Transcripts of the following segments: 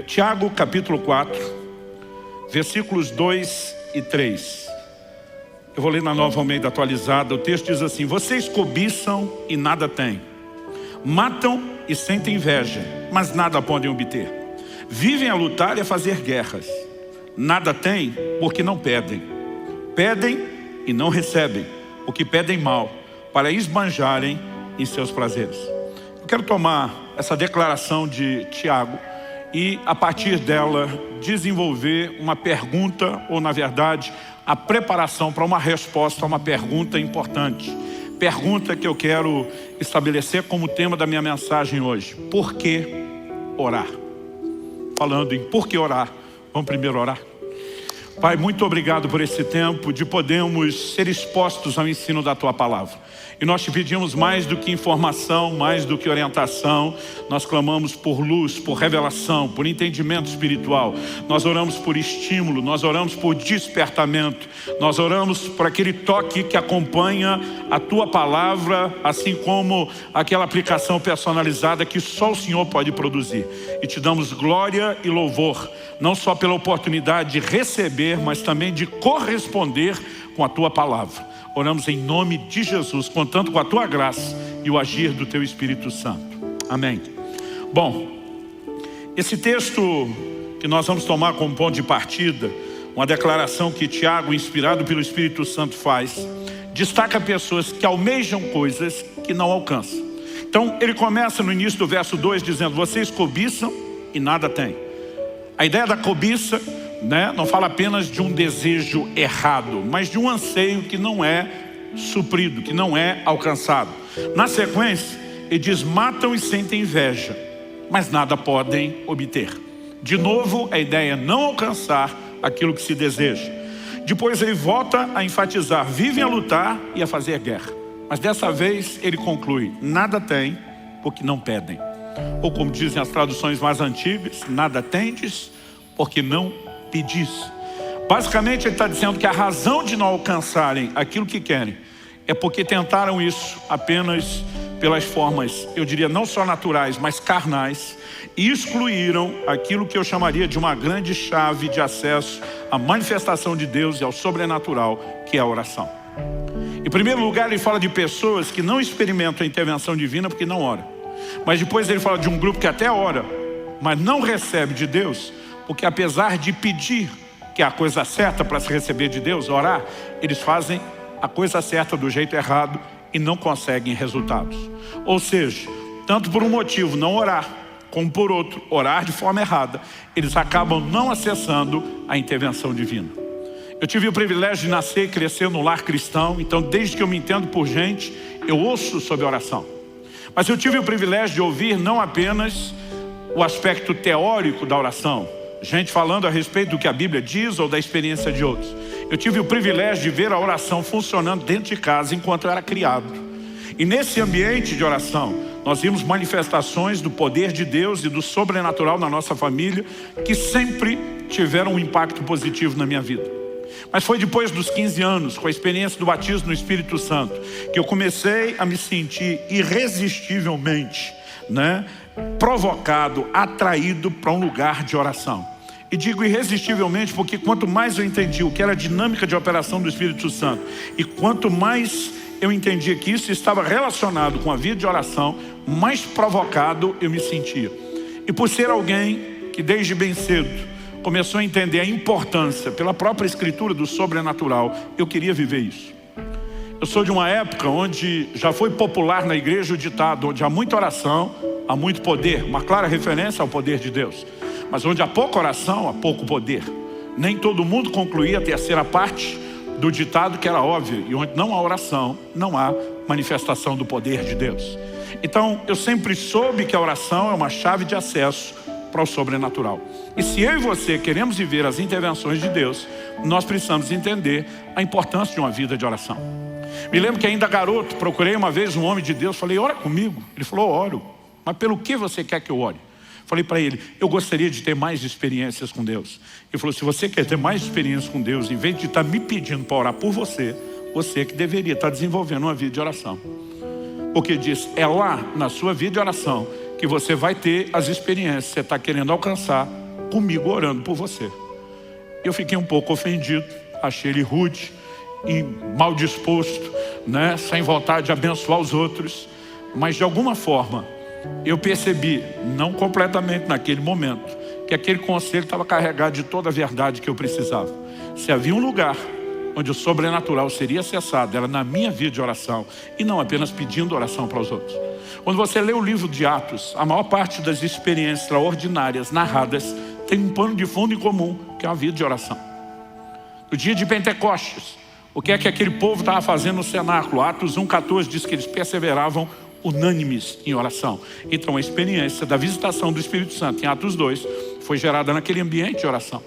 Tiago capítulo 4, versículos 2 e 3. Eu vou ler na Nova Almeida atualizada. O texto diz assim: vocês cobiçam e nada têm, matam e sentem inveja, mas nada podem obter. Vivem a lutar e a fazer guerras. Nada têm porque não pedem. Pedem e não recebem, porque pedem mal, para esbanjarem em seus prazeres. Eu quero tomar essa declaração de Tiago e, a partir dela, desenvolver uma pergunta, ou na verdade, a preparação para uma resposta a uma pergunta importante. Pergunta que eu quero estabelecer como tema da minha mensagem hoje: por que orar? Falando em por que orar, vamos primeiro orar. Pai, muito obrigado por esse tempo de podermos ser expostos ao ensino da Tua Palavra. E nós te pedimos mais do que informação, mais do que orientação. Nós clamamos por luz, por revelação, por entendimento espiritual. Nós oramos por estímulo, nós oramos por despertamento. Nós oramos por aquele toque que acompanha a Tua Palavra, assim como aquela aplicação personalizada que só o Senhor pode produzir. E te damos glória e louvor, não só pela oportunidade de receber, mas também de corresponder com a Tua Palavra. Oramos em nome de Jesus, contando com a Tua graça e o agir do Teu Espírito Santo. Amém. Bom, esse texto que nós vamos tomar como ponto de partida, uma declaração que Tiago, inspirado pelo Espírito Santo, faz, destaca pessoas que almejam coisas que não alcançam. Então ele começa no início do verso 2 dizendo: vocês cobiçam e nada têm. A ideia da cobiça, não fala apenas de um desejo errado, mas de um anseio que não é suprido, que não é alcançado. Na sequência, ele diz: matam e sentem inveja, mas nada podem obter. De novo, a ideia é não alcançar aquilo que se deseja. Depois ele volta a enfatizar: vivem a lutar e a fazer guerra. Mas dessa vez ele conclui: nada tem porque não pedem. Ou como dizem as traduções mais antigas: nada tendes porque não pedis. Basicamente ele está dizendo que a razão de não alcançarem aquilo que querem é porque tentaram isso apenas pelas formas, eu diria, não só naturais, mas carnais, e excluíram aquilo que eu chamaria de uma grande chave de acesso à manifestação de Deus e ao sobrenatural, que é a oração. Em primeiro lugar, ele fala de pessoas que não experimentam a intervenção divina porque não oram. Mas depois ele fala de um grupo que até ora, mas não recebe de Deus, porque apesar de pedir, que é a coisa certa para se receber de Deus, orar, eles fazem a coisa certa do jeito errado e não conseguem resultados. Ou seja, tanto por um motivo não orar, como por outro orar de forma errada, eles acabam não acessando a intervenção divina. Eu tive o privilégio de nascer e crescer no lar cristão, então desde que eu me entendo por gente, eu ouço sobre oração. Mas eu tive o privilégio de ouvir não apenas o aspecto teórico da oração, gente falando a respeito do que a Bíblia diz ou da experiência de outros. Eu tive o privilégio de ver a oração funcionando dentro de casa enquanto eu era criado. E nesse ambiente de oração, nós vimos manifestações do poder de Deus e do sobrenatural na nossa família, que sempre tiveram um impacto positivo na minha vida. Mas foi depois dos 15 anos, com a experiência do batismo no Espírito Santo, que eu comecei a me sentir irresistivelmente, provocado, atraído para um lugar de oração. E digo irresistivelmente porque quanto mais eu entendi o que era a dinâmica de operação do Espírito Santo, e quanto mais eu entendia que isso estava relacionado com a vida de oração, mais provocado eu me sentia. E por ser alguém que desde bem cedo começou a entender a importância pela própria escritura do sobrenatural, eu queria viver isso. Eu sou de uma época onde já foi popular na igreja o ditado: onde há muita oração, há muito poder. Uma clara referência ao poder de Deus. Mas onde há pouca oração, há pouco poder. Nem todo mundo concluía a terceira parte do ditado, que era óbvio: e onde não há oração, não há manifestação do poder de Deus. Então eu sempre soube que a oração é uma chave de acesso para o sobrenatural. E se eu e você queremos viver as intervenções de Deus, nós precisamos entender a importância de uma vida de oração. Me lembro que ainda garoto, procurei uma vez um homem de Deus, falei: ora comigo. Ele falou: oro. Mas pelo que você quer que eu ore? Falei para ele: eu gostaria de ter mais experiências com Deus. Ele falou: se você quer ter mais experiências com Deus, em vez de estar me pedindo para orar por você, você que deveria estar desenvolvendo uma vida de oração. Porque diz, é lá na sua vida de oração que você vai ter as experiências que você está querendo alcançar comigo orando por você. Eu fiquei um pouco ofendido, achei ele rude e mal disposto, né? Sem vontade de abençoar os outros. Mas de alguma forma, eu percebi, não completamente naquele momento, que aquele conselho estava carregado de toda a verdade que eu precisava. Se havia um lugar onde o sobrenatural seria acessado, era na minha vida de oração, e não apenas pedindo oração para os outros. Quando você lê o livro de Atos, a maior parte das experiências extraordinárias narradas tem um pano de fundo em comum, que é uma vida de oração. No dia de Pentecostes, o que é que aquele povo estava fazendo no cenáculo? Atos 1,14 diz que eles perseveravam unânimes em oração. Então a experiência da visitação do Espírito Santo em Atos 2 foi gerada naquele ambiente de oração.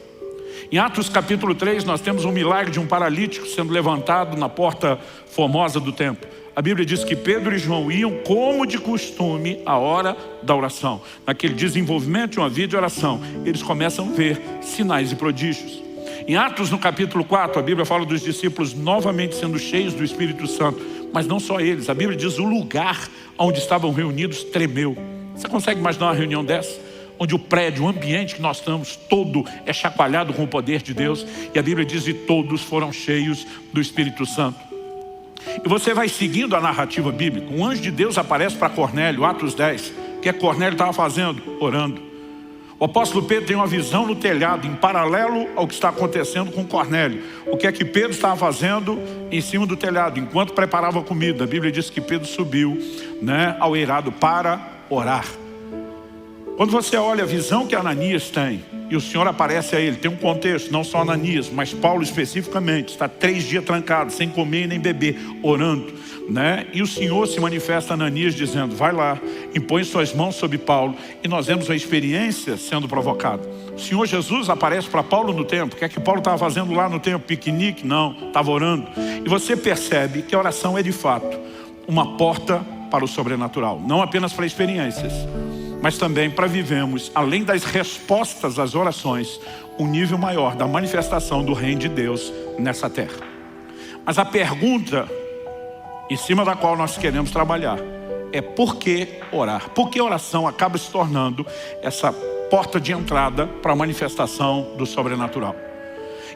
Em Atos capítulo 3 nós temos um milagre de um paralítico sendo levantado na porta formosa do templo. A Bíblia diz que Pedro e João iam como de costume à hora da oração. Naquele desenvolvimento de uma vida de oração, eles começam a ver sinais e prodígios. Em Atos no capítulo 4, a Bíblia fala dos discípulos novamente sendo cheios do Espírito Santo. Mas não só eles, a Bíblia diz o lugar onde estavam reunidos tremeu. Você consegue imaginar uma reunião dessa? Onde o prédio, o ambiente que nós estamos todo é chacoalhado com o poder de Deus. E a Bíblia diz que todos foram cheios do Espírito Santo. E você vai seguindo a narrativa bíblica. Um anjo de Deus aparece para Cornélio, Atos 10. O que Cornélio estava fazendo? Orando. O apóstolo Pedro tem uma visão no telhado, em paralelo ao que está acontecendo com Cornélio. O que é que Pedro estava fazendo em cima do telhado, enquanto preparava a comida? A Bíblia diz que Pedro subiu, né, ao eirado para orar. Quando você olha a visão que Ananias tem, e o Senhor aparece a ele, tem um contexto, não só Ananias, mas Paulo especificamente, está 3 dias trancado, sem comer nem beber, orando, né? E o Senhor se manifesta a Ananias dizendo, vai lá, impõe suas mãos sobre Paulo, e nós vemos a experiência sendo provocada. O Senhor Jesus aparece para Paulo no templo. O que é que Paulo estava fazendo lá no templo? Piquenique? Não, estava orando. E você percebe que a oração é de fato uma porta para o sobrenatural, não apenas para experiências, mas também para vivermos, além das respostas às orações, um nível maior da manifestação do reino de Deus nessa terra. Mas a pergunta em cima da qual nós queremos trabalhar é por que orar? Por que a oração acaba se tornando essa porta de entrada para a manifestação do sobrenatural?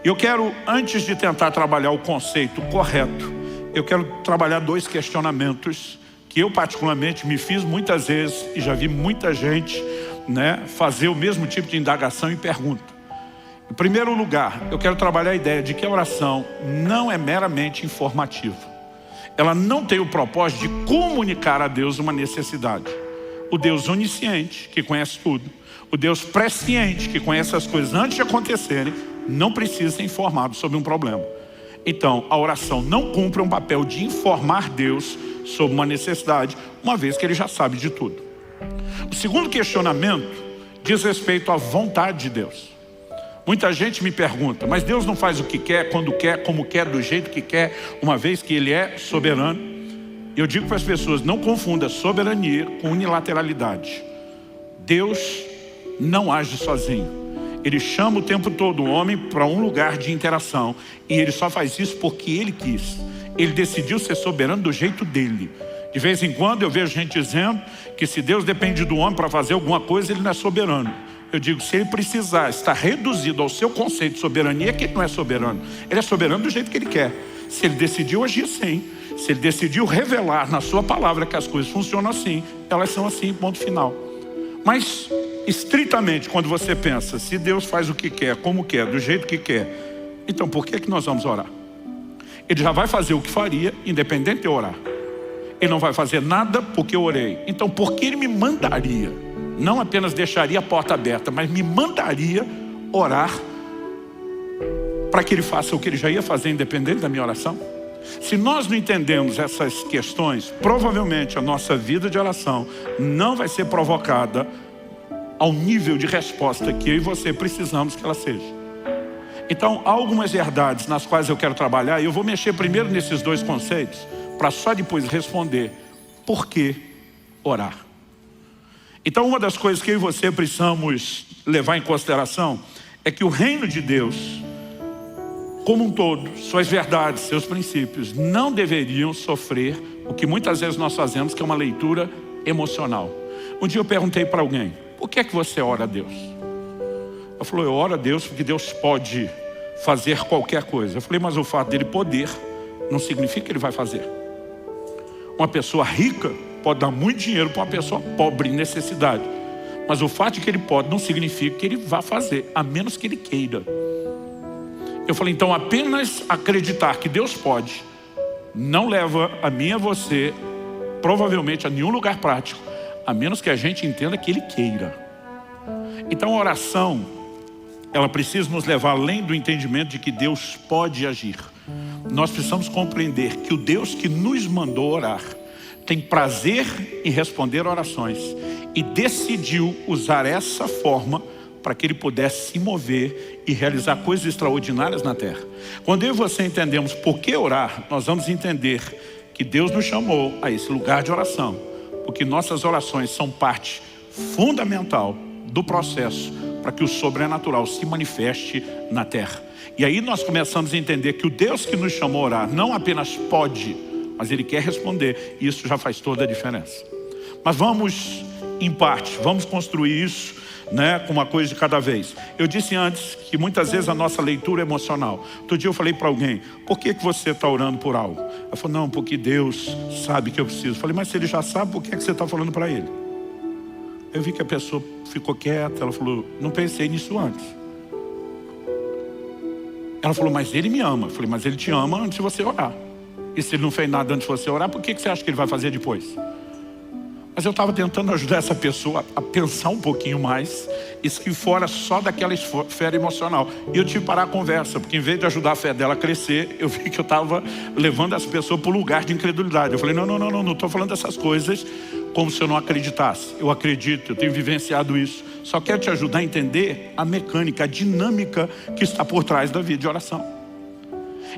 Eu quero, antes de tentar trabalhar o conceito correto, eu quero trabalhar 2 questionamentos que eu particularmente me fiz muitas vezes e já vi muita gente, né, fazer o mesmo tipo de indagação e pergunta. Em primeiro lugar, eu quero trabalhar a ideia de que a oração não é meramente informativa. Ela não tem o propósito de comunicar a Deus uma necessidade. O Deus onisciente, que conhece tudo, o Deus presciente, que conhece as coisas antes de acontecerem, não precisa ser informado sobre um problema. Então, a oração não cumpre um papel de informar Deus sobre uma necessidade, uma vez que Ele já sabe de tudo. O segundo questionamento diz respeito à vontade de Deus. Muita gente me pergunta, mas Deus não faz o que quer, quando quer, como quer, do jeito que quer, uma vez que Ele é soberano? Eu digo para as pessoas, não confunda soberania com unilateralidade. Deus não age sozinho. Ele chama o tempo todo o homem para um lugar de interação, e Ele só faz isso porque Ele quis. Ele decidiu ser soberano do jeito dele. De vez em quando eu vejo gente dizendo que se Deus depende do homem para fazer alguma coisa, Ele não é soberano. Eu digo, se Ele precisar estar reduzido ao seu conceito de soberania, é que Ele não é soberano. Ele é soberano do jeito que Ele quer. Se Ele decidiu agir assim, se Ele decidiu revelar na sua palavra que as coisas funcionam assim, elas são assim, ponto final. Mas, estritamente, quando você pensa, se Deus faz o que quer, como quer, do jeito que quer, então por que nós vamos orar? Ele já vai fazer o que faria, independente de eu orar. Ele não vai fazer nada porque eu orei. Então por que Ele me mandaria? Não apenas deixaria a porta aberta, mas me mandaria orar para que Ele faça o que Ele já ia fazer, independente da minha oração? Se nós não entendemos essas questões, provavelmente a nossa vida de oração não vai ser provocada ao nível de resposta que eu e você precisamos que ela seja. Então, há algumas verdades nas quais eu quero trabalhar, e eu vou mexer primeiro nesses 2 conceitos, para só depois responder por que orar. Então, uma das coisas que eu e você precisamos levar em consideração é que o reino de Deus, como um todo, suas verdades, seus princípios, não deveriam sofrer o que muitas vezes nós fazemos, que é uma leitura emocional. Um dia eu perguntei para alguém, por que é que você ora a Deus? Ela falou, eu oro a Deus porque Deus pode fazer qualquer coisa. Eu falei, mas o fato dele poder não significa que ele vai fazer. Uma pessoa rica pode dar muito dinheiro para uma pessoa pobre em necessidade. Mas o fato de que ele pode não significa que ele vá fazer, a menos que ele queira. Eu falei, então apenas acreditar que Deus pode não leva a mim e a você, provavelmente, a nenhum lugar prático, a menos que a gente entenda que Ele queira. Então a oração, ela precisa nos levar além do entendimento de que Deus pode agir. Nós precisamos compreender que o Deus que nos mandou orar tem prazer em responder orações e decidiu usar essa forma para que Ele pudesse se mover e realizar coisas extraordinárias na terra. Quando eu e você entendemos por que orar, nós vamos entender que Deus nos chamou a esse lugar de oração, porque nossas orações são parte fundamental do processo para que o sobrenatural se manifeste na terra. E aí nós começamos a entender que o Deus que nos chamou a orar não apenas pode, mas Ele quer responder, e isso já faz toda a diferença. Mas vamos em parte, vamos construir isso, com uma coisa de cada vez. Eu disse antes que muitas vezes a nossa leitura é emocional. Outro dia eu falei para alguém, por que você está orando por algo? Ela falou, não, porque Deus sabe que eu preciso. Eu falei, mas se Ele já sabe, por que você está falando para Ele? Eu vi que a pessoa ficou quieta, ela falou, não pensei nisso antes. Ela falou, mas Ele me ama. Eu falei, mas Ele te ama antes de você orar. E se Ele não fez nada antes de você orar, por que você acha que Ele vai fazer depois? Mas eu estava tentando ajudar essa pessoa a pensar um pouquinho mais e sair fora só daquela esfera emocional. E eu tive que parar a conversa, porque em vez de ajudar a fé dela a crescer, eu vi que eu estava levando essa pessoa para o lugar de incredulidade. Eu falei, não estou falando dessas coisas como se eu não acreditasse. Eu acredito, eu tenho vivenciado isso. Só quero te ajudar a entender a mecânica, a dinâmica que está por trás da vida de oração.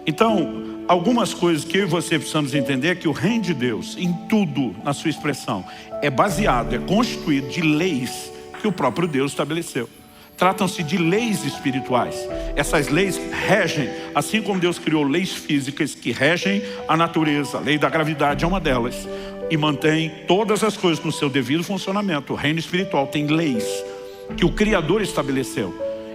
Então, algumas coisas que eu e você precisamos entender é que o reino de Deus, em tudo, na sua expressão, é baseado, é constituído de leis que o próprio Deus estabeleceu. Tratam-se de leis espirituais. Essas leis regem, assim como Deus criou leis físicas que regem a natureza. A lei da gravidade é uma delas. E mantém todas as coisas no seu devido funcionamento. O reino espiritual tem leis que o Criador estabeleceu.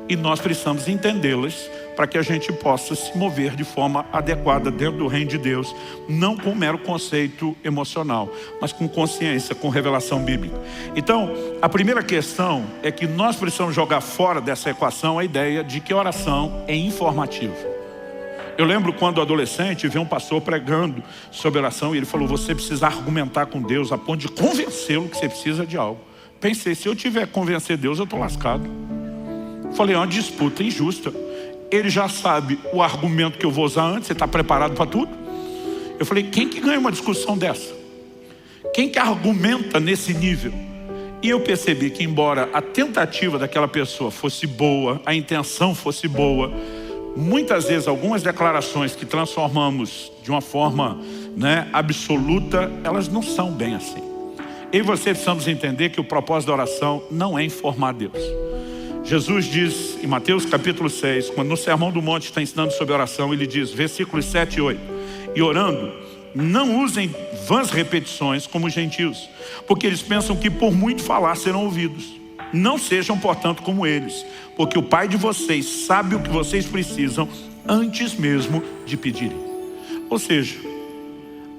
E nós precisamos entendê-las para que a gente possa se mover de forma adequada dentro do reino de Deus, não com mero conceito emocional, mas com consciência, com revelação bíblica. Então, a primeira questão é que nós precisamos jogar fora dessa equação a ideia de que oração é informativa. Eu lembro quando adolescente, vi um pastor pregando sobre oração e ele falou, você precisa argumentar com Deus a ponto de convencê-lo que você precisa de algo. Pensei, se eu tiver que convencer Deus, eu estou lascado. Falei, é uma disputa injusta. Ele já sabe o argumento que eu vou usar antes, você está preparado para tudo? Eu falei, quem que ganha uma discussão dessa? Quem que argumenta nesse nível? E eu percebi que embora a tentativa daquela pessoa fosse boa, a intenção fosse boa, muitas vezes algumas declarações que transformamos de uma forma absoluta, elas não são bem assim. Eu e você precisamos entender que o propósito da oração não é informar Deus. Jesus diz em Mateus capítulo 6, quando no Sermão do Monte está ensinando sobre oração, ele diz, versículos 7 e 8, e orando, não usem vãs repetições como os gentios, porque eles pensam que por muito falar serão ouvidos. Não sejam, portanto, como eles, porque o Pai de vocês sabe o que vocês precisam antes mesmo de pedirem. Ou seja,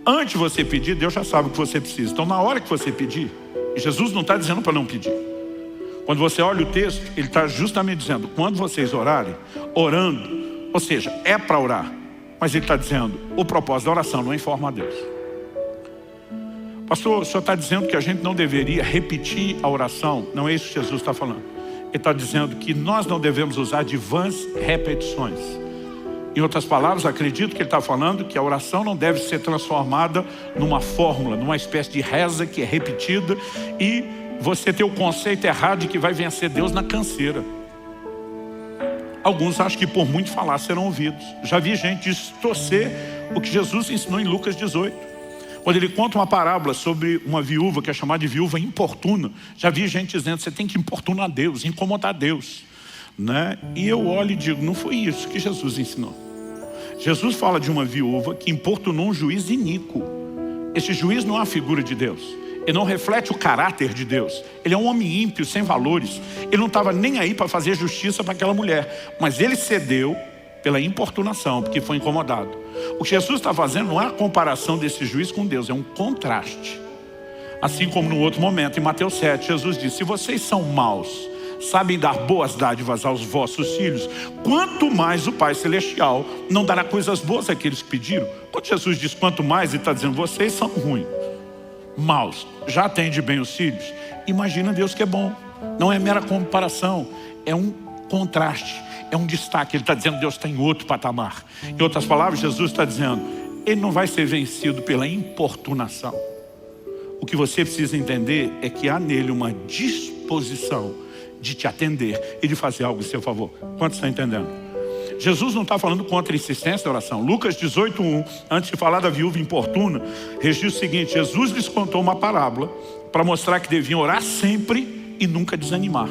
antes de você pedir, Deus já sabe o que você precisa. Então, na hora que você pedir, Jesus não está dizendo para não pedir. Quando você olha o texto, ele está justamente dizendo, quando vocês orarem, orando, ou seja, é para orar, mas ele está dizendo, o propósito da oração não é informar Deus. Pastor, o senhor está dizendo que a gente não deveria repetir a oração? Não é isso que Jesus está falando. Ele está dizendo que nós não devemos usar de vãs repetições. Em outras palavras, acredito que ele está falando que a oração não deve ser transformada numa fórmula, numa espécie de reza que é repetida e você tem o conceito errado de que vai vencer Deus na canseira. Alguns acham que por muito falar serão ouvidos. Já vi gente distorcer o que Jesus ensinou em Lucas 18. Quando ele conta uma parábola sobre uma viúva que é chamada de viúva importuna. Já vi gente dizendo, você tem que importunar Deus, incomodar Deus. E eu olho e digo, não foi isso que Jesus ensinou. Jesus fala de uma viúva que importunou um juiz iníquo. Esse juiz não é a figura de Deus. Ele não reflete o caráter de Deus. Ele é um homem ímpio, sem valores. Ele não estava nem aí para fazer justiça para aquela mulher. Mas ele cedeu pela importunação, porque foi incomodado. O que Jesus está fazendo não é a comparação desse juiz com Deus, é um contraste. Assim como no outro momento, em Mateus 7, Jesus disse: se vocês são maus, sabem dar boas dádivas aos vossos filhos, quanto mais o Pai Celestial não dará coisas boas àqueles que pediram. Quando Jesus diz quanto mais, ele está dizendo: vocês são ruins, maus, já atende bem os filhos. Imagina Deus que é bom. Não é mera comparação, é um contraste, é um destaque. Ele está dizendo que Deus está em outro patamar. Em outras palavras, Jesus está dizendo: ele não vai ser vencido pela importunação. O que você precisa entender é que há nele uma disposição de te atender e de fazer algo em seu favor. Quantos estão entendendo? Jesus não está falando contra a insistência da oração. Lucas 18:1, antes de falar da viúva importuna, registra o seguinte: Jesus lhes contou uma parábola para mostrar que deviam orar sempre e nunca desanimar.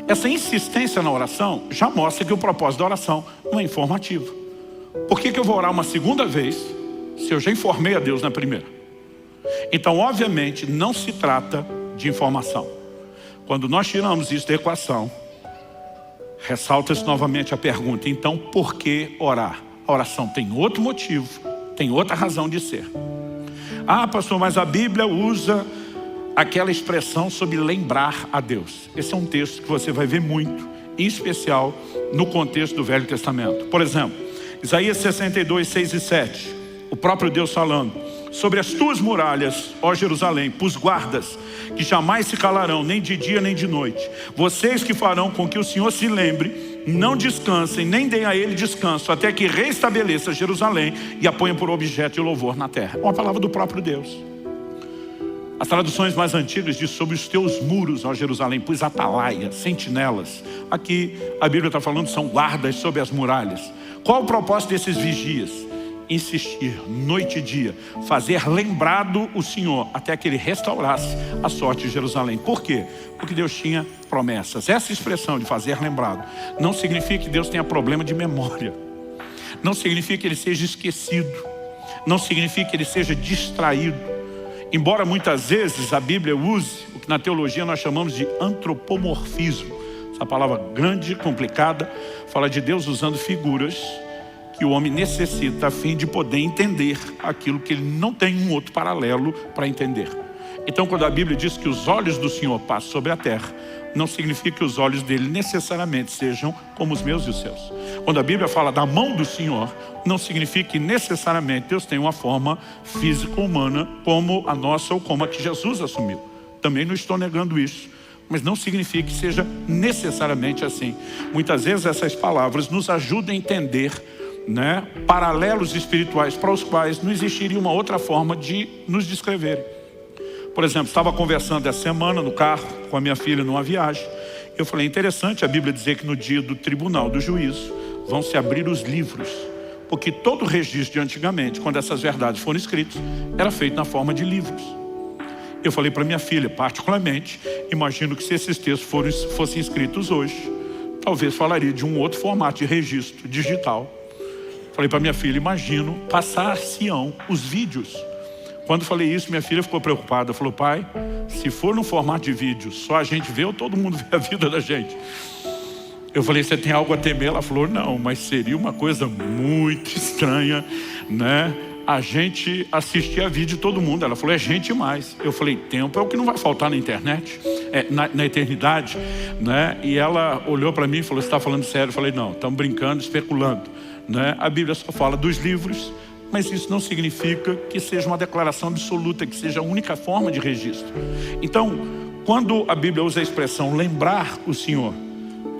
Essa insistência na oração já mostra que o propósito da oração não é informativo. Por que eu vou orar uma segunda vez se eu já informei a Deus na primeira? Então, obviamente, não se trata de informação. Quando nós tiramos isso da equação, ressalta-se novamente a pergunta: então por que orar? A oração tem outro motivo, tem outra razão de ser. Ah, pastor, mas a Bíblia usa aquela expressão sobre lembrar a Deus. Esse é um texto que você vai ver muito, em especial no contexto do Velho Testamento. Por exemplo, Isaías 62, 6 e 7, o próprio Deus falando: sobre as tuas muralhas, ó Jerusalém, pus guardas que jamais se calarão, nem de dia nem de noite. Vocês que farão com que o Senhor se lembre, não descansem, nem deem a ele descanso, até que restabeleça Jerusalém e a ponha por objeto de louvor na terra. Uma palavra do próprio Deus. As traduções mais antigas dizem: sobre os teus muros, ó Jerusalém, pus atalaias, sentinelas. Aqui a Bíblia está falando são guardas sobre as muralhas. Qual o propósito desses vigias? Insistir noite e dia, fazer lembrado o Senhor até que ele restaurasse a sorte de Jerusalém. Por quê? Porque Deus tinha promessas. Essa expressão de fazer lembrado não significa que Deus tenha problema de memória, não significa que ele seja esquecido, não significa que ele seja distraído. Embora muitas vezes a Bíblia use o que na teologia nós chamamos de antropomorfismo. Essa palavra grande, complicada, fala de Deus usando figuras que o homem necessita a fim de poder entender aquilo que ele não tem um outro paralelo para entender. Então, quando a Bíblia diz que os olhos do Senhor passam sobre a terra, não significa que os olhos dele necessariamente sejam como os meus e os seus. Quando a Bíblia fala da mão do Senhor, não significa que necessariamente Deus tem uma forma física humana como a nossa ou como a que Jesus assumiu. Também não estou negando isso, mas não significa que seja necessariamente assim. Muitas vezes essas palavras nos ajudam a entender paralelos espirituais para os quais não existiria uma outra forma de nos descreverem. Por exemplo, estava conversando essa semana no carro com a minha filha numa viagem. Eu falei: interessante a Bíblia dizer que no dia do tribunal do juízo vão se abrir os livros, porque todo o registro de antigamente, quando essas verdades foram escritas, era feito na forma de livros. Eu falei para minha filha: particularmente, imagino que se esses textos fossem escritos hoje, talvez falaria de um outro formato de registro digital. Falei para minha filha: imagino passar-se-ão os vídeos. Quando falei isso, minha filha ficou preocupada. Falou: pai, se for no formato de vídeo, só a gente vê ou todo mundo vê a vida da gente? Eu falei: você tem algo a temer? Ela falou: não, mas seria uma coisa muito estranha, a gente assistir a vídeo de todo mundo. Ela falou: é gente mais. Eu falei: tempo é o que não vai faltar na internet, na eternidade, E ela olhou para mim e falou: você está falando sério? Eu falei: não, estamos brincando, especulando, A Bíblia só fala dos livros, mas isso não significa que seja uma declaração absoluta, que seja a única forma de registro. Então, quando a Bíblia usa a expressão lembrar o Senhor,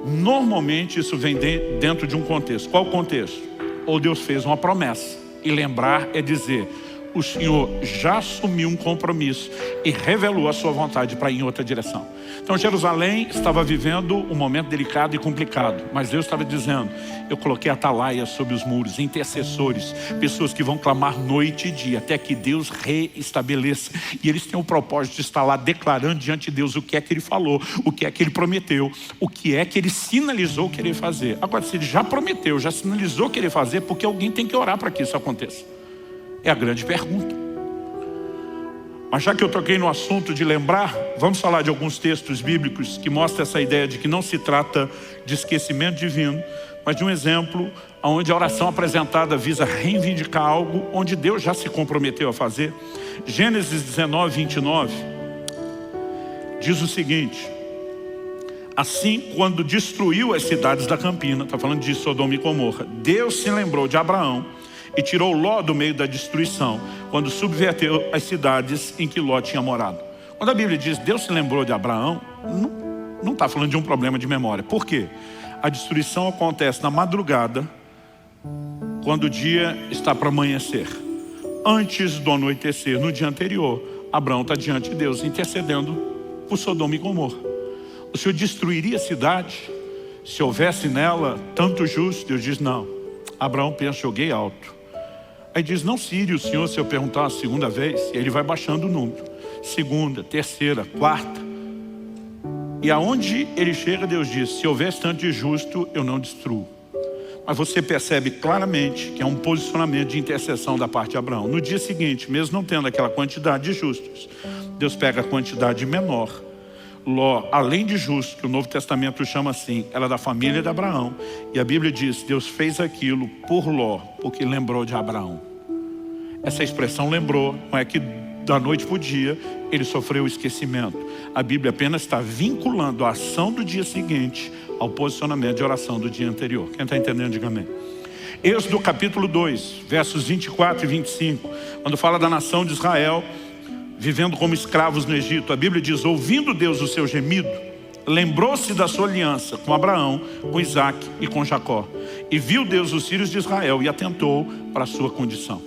normalmente isso vem dentro de um contexto. Qual contexto? Ou Deus fez uma promessa, e lembrar é dizer: o Senhor já assumiu um compromisso e revelou a sua vontade para ir em outra direção. Então Jerusalém estava vivendo um momento delicado e complicado, mas Deus estava dizendo: eu coloquei atalaias sobre os muros, intercessores, pessoas que vão clamar noite e dia até que Deus reestabeleça. E eles têm o propósito de estar lá declarando diante de Deus o que é que ele falou, o que é que ele prometeu, o que é que ele sinalizou querer fazer. Agora, se ele já prometeu, já sinalizou querer fazer, porque alguém tem que orar para que isso aconteça? É a grande pergunta. Mas já que eu toquei no assunto de lembrar, vamos falar de alguns textos bíblicos que mostram essa ideia de que não se trata de esquecimento divino, mas de um exemplo onde a oração apresentada visa reivindicar algo onde Deus já se comprometeu a fazer. Gênesis 19, 29 diz o seguinte: assim, quando destruiu as cidades da campina, está falando de Sodoma e Gomorra, Deus se lembrou de Abraão e tirou Ló do meio da destruição, quando subverteu as cidades em que Ló tinha morado. Quando a Bíblia diz Deus se lembrou de Abraão, não está falando de um problema de memória. Por quê? A destruição acontece na madrugada, quando o dia está para amanhecer. Antes do anoitecer, no dia anterior, Abraão está diante de Deus, intercedendo por Sodoma e Gomorra. O Senhor destruiria a cidade se houvesse nela tanto justo? Deus diz não. Abraão pensa, joguei alto. Aí diz, não se ire o Senhor se eu perguntar a segunda vez. E ele vai baixando o número. Segunda, terceira, quarta. E aonde ele chega, Deus diz, se houvesse tanto de justo, eu não destruo. Mas você percebe claramente que é um posicionamento de intercessão da parte de Abraão. No dia seguinte, mesmo não tendo aquela quantidade de justos, Deus pega a quantidade menor. Ló, além de justo, que o Novo Testamento chama assim, ela é da família de Abraão. E a Bíblia diz, Deus fez aquilo por Ló, porque lembrou de Abraão. Essa expressão lembrou, não é que da noite para o dia ele sofreu o esquecimento. A Bíblia apenas está vinculando a ação do dia seguinte ao posicionamento de oração do dia anterior. Quem está entendendo, diga amém. Êxodo capítulo 2, versos 24 e 25, quando fala da nação de Israel vivendo como escravos no Egito, a Bíblia diz, ouvindo Deus o seu gemido, lembrou-se da sua aliança com Abraão, com Isaac e com Jacó. E viu Deus os filhos de Israel e atentou para a sua condição.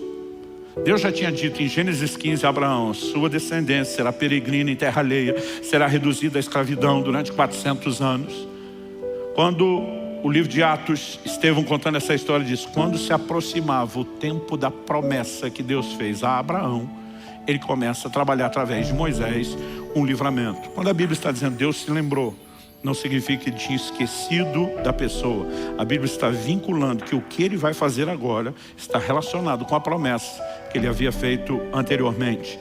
Deus já tinha dito em Gênesis 15 a Abraão, sua descendência será peregrina em terra alheia, será reduzida à escravidão durante 400 anos. Quando o livro de Atos, Estevão contando essa história diz, quando se aproximava o tempo da promessa que Deus fez a Abraão, ele começa a trabalhar através de Moisés um livramento. Quando a Bíblia está dizendo Deus se lembrou, não significa que ele tinha esquecido da pessoa. A Bíblia está vinculando que o que ele vai fazer agora está relacionado com a promessa que ele havia feito anteriormente.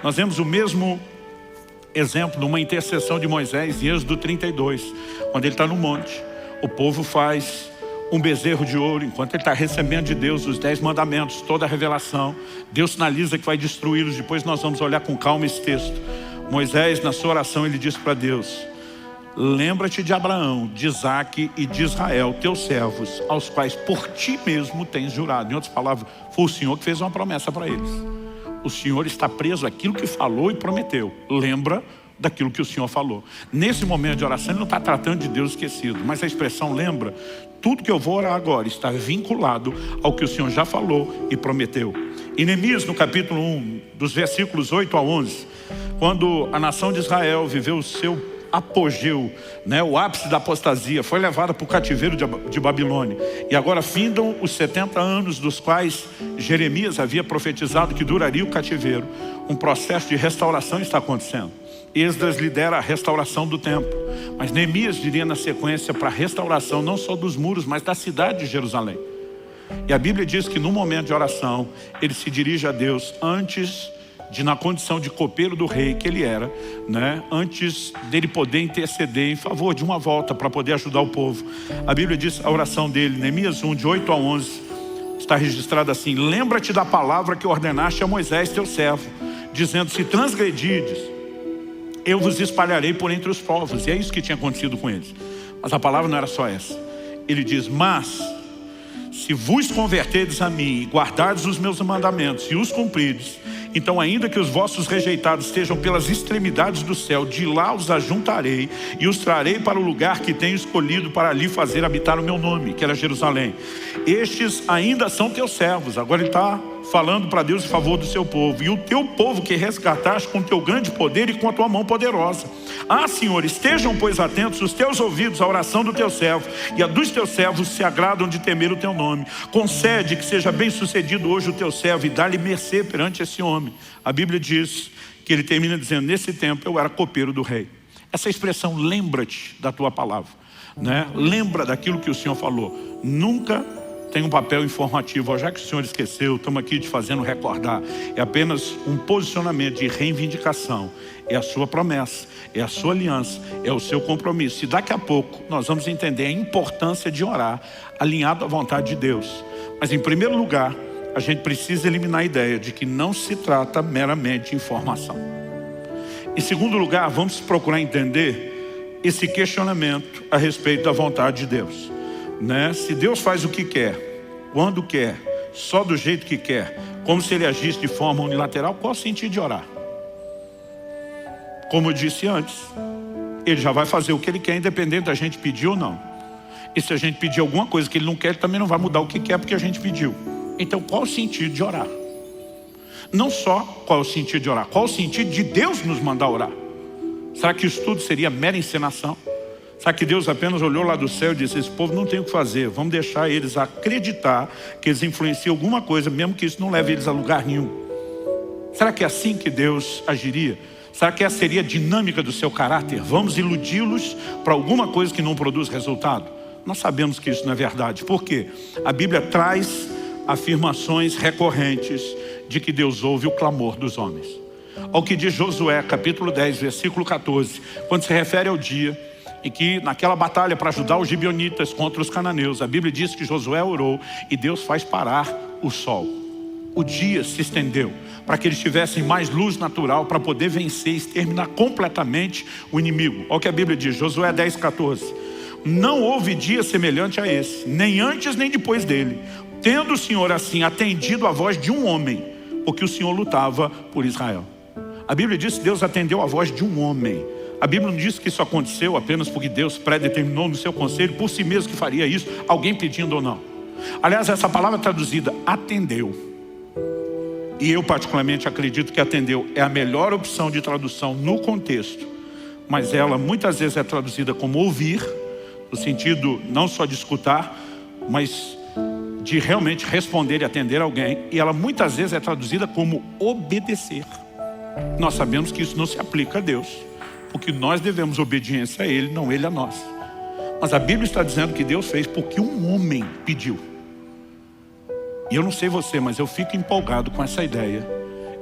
Nós vemos o mesmo exemplo numa intercessão de Moisés em Êxodo 32, quando ele está no monte. O povo faz um bezerro de ouro, enquanto ele está recebendo de Deus os 10 mandamentos, toda a revelação. Deus sinaliza que vai destruí-los. Depois nós vamos olhar com calma esse texto. Moisés, na sua oração, ele diz para Deus, lembra-te de Abraão, de Isaac e de Israel, teus servos, aos quais por ti mesmo tens jurado. Em outras palavras, foi o Senhor que fez uma promessa para eles. O Senhor está preso àquilo que falou e prometeu. Lembra daquilo que o Senhor falou. Nesse momento de oração, ele não está tratando de Deus esquecido, mas a expressão lembra, tudo que eu vou orar agora está vinculado ao que o Senhor já falou e prometeu. Em Neemias, no capítulo 1, dos versículos 8 a 11, quando a nação de Israel viveu o seu apogeu, o ápice da apostasia, foi levada para o cativeiro de Babilônia. E agora findam os 70 anos dos quais Jeremias havia profetizado que duraria o cativeiro. Um processo de restauração está acontecendo. Esdras lidera a restauração do templo, mas Neemias viria na sequência para a restauração não só dos muros, mas da cidade de Jerusalém. E a Bíblia diz que no momento de oração, ele se dirige a Deus antes de, na condição de copeiro do rei que ele era, antes dele poder interceder em favor de uma volta para poder ajudar o povo. A Bíblia diz, a oração dele, Neemias 1, de 8 a 11, está registrada assim, lembra-te da palavra que ordenaste a Moisés, teu servo, dizendo, se transgredides, eu vos espalharei por entre os povos. E é isso que tinha acontecido com eles. Mas a palavra não era só essa. Ele diz, mas se vos converterdes a mim e guardardes os meus mandamentos e os cumprides, então ainda que os vossos rejeitados estejam pelas extremidades do céu, de lá os ajuntarei e os trarei para o lugar que tenho escolhido para ali fazer habitar o meu nome, que era Jerusalém. Estes ainda são teus servos. Agora ele está falando para Deus em favor do seu povo. E o teu povo que resgataste com teu grande poder e com a tua mão poderosa. Ah, Senhor, estejam pois atentos os teus ouvidos à oração do teu servo, e a dos teus servos se agradam de temer o teu nome. Concede que seja bem sucedido hoje o teu servo e dá-lhe mercê perante esse homem. A Bíblia diz que ele termina dizendo, nesse tempo eu era copeiro do rei. Essa expressão, lembra-te da tua palavra, Lembra daquilo que o Senhor falou. Nunca tem um papel informativo. Já que o senhor esqueceu, estamos aqui te fazendo recordar. É apenas um posicionamento de reivindicação. É a sua promessa, é a sua aliança, é o seu compromisso. E daqui a pouco nós vamos entender a importância de orar alinhado à vontade de Deus. Mas em primeiro lugar, a gente precisa eliminar a ideia de que não se trata meramente de informação. Em segundo lugar, vamos procurar entender esse questionamento a respeito da vontade de Deus. Se Deus faz o que quer, quando quer, só do jeito que quer, como se Ele agisse de forma unilateral, qual o sentido de orar? Como eu disse antes, Ele já vai fazer o que Ele quer, independente da gente pedir ou não. E se a gente pedir alguma coisa que Ele não quer, Ele também não vai mudar o que quer porque a gente pediu. Então qual o sentido de orar? Não só qual o sentido de orar, qual o sentido de Deus nos mandar orar? Será que isso tudo seria mera encenação? Será que Deus apenas olhou lá do céu e disse, esse povo não tem o que fazer, vamos deixar eles acreditar que eles influenciam alguma coisa, mesmo que isso não leve eles a lugar nenhum? Será que é assim que Deus agiria? Será que essa seria a dinâmica do seu caráter? Vamos iludi-los para alguma coisa que não produz resultado? Nós sabemos que isso não é verdade. Por quê? A Bíblia traz afirmações recorrentes de que Deus ouve o clamor dos homens. Ao que diz Josué, capítulo 10, versículo 14, quando se refere ao dia em que naquela batalha para ajudar os gibeonitas contra os cananeus, a Bíblia diz que Josué orou e Deus faz parar o sol. O dia se estendeu para que eles tivessem mais luz natural para poder vencer e exterminar completamente o inimigo. Olha o que a Bíblia diz, Josué 10, 14. Não houve dia semelhante a esse, nem antes nem depois dele, tendo o Senhor assim atendido a voz de um homem, porque o Senhor lutava por Israel. A Bíblia diz que Deus atendeu a voz de um homem. A Bíblia não diz que isso aconteceu apenas porque Deus predeterminou no seu conselho por si mesmo que faria isso, alguém pedindo ou não. Aliás, essa palavra traduzida, atendeu. E eu particularmente acredito que atendeu é a melhor opção de tradução no contexto. Mas ela muitas vezes é traduzida como ouvir, no sentido não só de escutar, mas de realmente responder e atender alguém. E ela muitas vezes é traduzida como obedecer. Nós sabemos que isso não se aplica a Deus, porque nós devemos obediência a Ele, não Ele a nós. Mas a Bíblia está dizendo que Deus fez porque um homem pediu. E eu não sei você, mas eu fico empolgado com essa ideia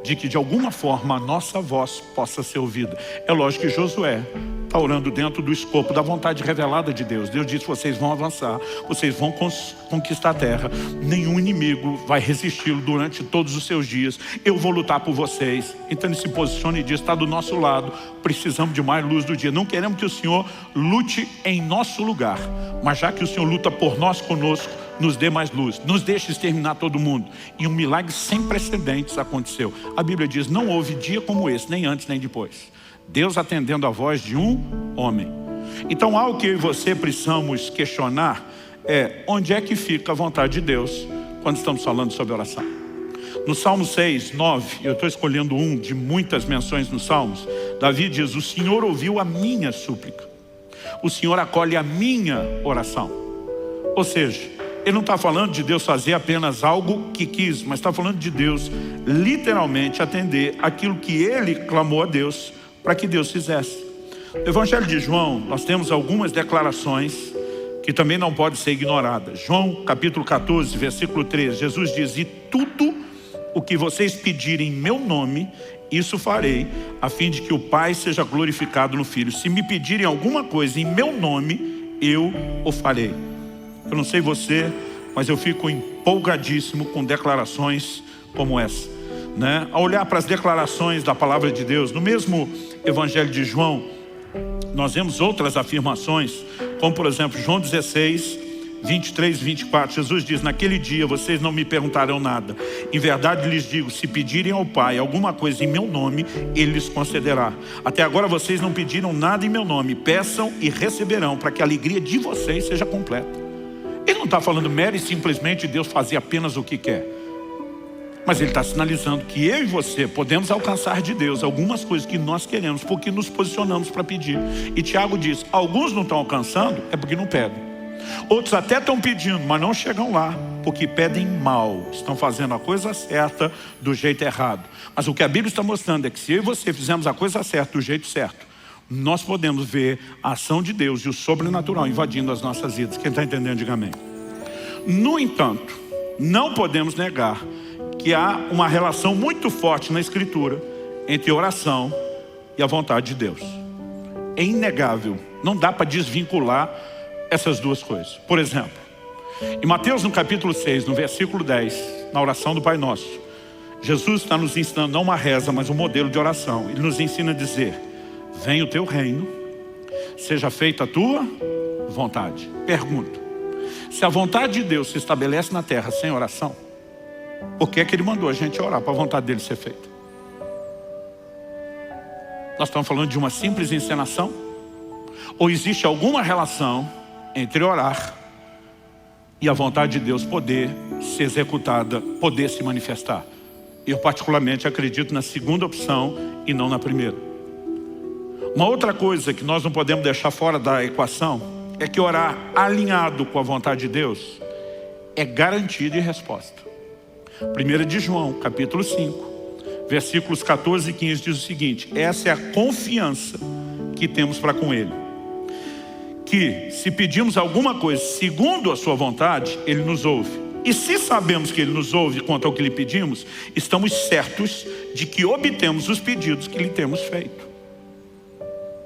de que de alguma forma a nossa voz possa ser ouvida. É lógico que Josué está orando dentro do escopo da vontade revelada de Deus. Deus disse, vocês vão avançar, vocês vão conquistar a terra, nenhum inimigo vai resisti-lo durante todos os seus dias, eu vou lutar por vocês. Então ele se posiciona e diz, está do nosso lado, precisamos de mais luz do dia. Não queremos que o Senhor lute em nosso lugar, mas já que o Senhor luta por nós conosco, nos dê mais luz, nos deixe exterminar todo mundo. E um milagre sem precedentes aconteceu. A Bíblia diz, não houve dia como esse, nem antes nem depois. Deus atendendo a voz de um homem. Então algo que eu e você precisamos questionar é, onde é que fica a vontade de Deus quando estamos falando sobre oração? No Salmo 6, 9, eu estou escolhendo um de muitas menções nos Salmos, Davi diz, o Senhor ouviu a minha súplica, o Senhor acolhe a minha oração. Ou seja, ele não está falando de Deus fazer apenas algo que quis, mas está falando de Deus literalmente atender aquilo que ele clamou a Deus para que Deus fizesse. No Evangelho de João, nós temos algumas declarações que também não podem ser ignoradas. João capítulo 14, versículo 13, Jesus diz, e tudo o que vocês pedirem em meu nome, isso farei, a fim de que o Pai seja glorificado no Filho. Se me pedirem alguma coisa em meu nome, eu o farei. Eu não sei você, mas eu fico empolgadíssimo com declarações como essa, Ao olhar para as declarações da palavra de Deus, no mesmo Evangelho de João, nós vemos outras afirmações, como por exemplo, João 16, 23 e 24, Jesus diz, naquele dia vocês não me perguntarão nada. Em verdade lhes digo, se pedirem ao Pai alguma coisa em meu nome, Ele lhes concederá. Até agora vocês não pediram nada em meu nome, peçam e receberão, para que a alegria de vocês seja completa. Ele não está falando mero e simplesmente de Deus fazer apenas o que quer. Mas ele está sinalizando que eu e você podemos alcançar de Deus algumas coisas que nós queremos, porque nos posicionamos para pedir. E Tiago diz, alguns não estão alcançando, é porque não pedem. Outros até estão pedindo, mas não chegam lá, porque pedem mal. Estão fazendo a coisa certa do jeito errado. Mas o que a Bíblia está mostrando é que se eu e você fizermos a coisa certa do jeito certo, nós podemos ver a ação de Deus e o sobrenatural invadindo as nossas vidas. Quem está entendendo, diga amém. No entanto, não podemos negar que há uma relação muito forte na Escritura entre oração e a vontade de Deus. É inegável, não dá para desvincular essas duas coisas. Por exemplo, em Mateus no capítulo 6, no versículo 10, na oração do Pai Nosso, Jesus está nos ensinando não uma reza, mas um modelo de oração. Ele nos ensina a dizer: venha o teu reino, seja feita a tua vontade. Pergunto: se a vontade de Deus se estabelece na terra sem oração, por que é que Ele mandou a gente orar para a vontade dele ser feita? Nós estamos falando de uma simples encenação? Ou existe alguma relação entre orar e a vontade de Deus poder ser executada, poder se manifestar? Eu particularmente acredito na segunda opção e não na primeira. Uma outra coisa que nós não podemos deixar fora da equação é que orar alinhado com a vontade de Deus é garantia de resposta. 1 de João, capítulo 5, versículos 14 e 15 diz o seguinte: essa é a confiança que temos para com Ele, que se pedimos alguma coisa segundo a sua vontade, Ele nos ouve. E se sabemos que Ele nos ouve quanto ao que lhe pedimos, estamos certos de que obtemos os pedidos que lhe temos feito.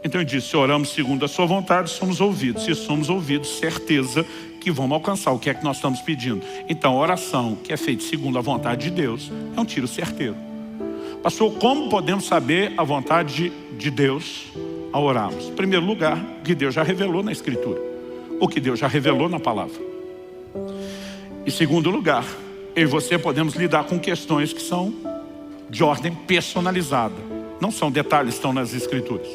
Então ele diz: se oramos segundo a sua vontade, somos ouvidos. Se somos ouvidos, certeza que vamos alcançar o que é que nós estamos pedindo. Então a oração que é feita segundo a vontade de Deus é um tiro certeiro. Pastor, como podemos saber a vontade de Deus ao orarmos? Em primeiro lugar, o que Deus já revelou na Escritura, o que Deus já revelou na palavra. Em segundo lugar, eu e você podemos lidar com questões que são de ordem personalizada. Não são detalhes que estão nas Escrituras.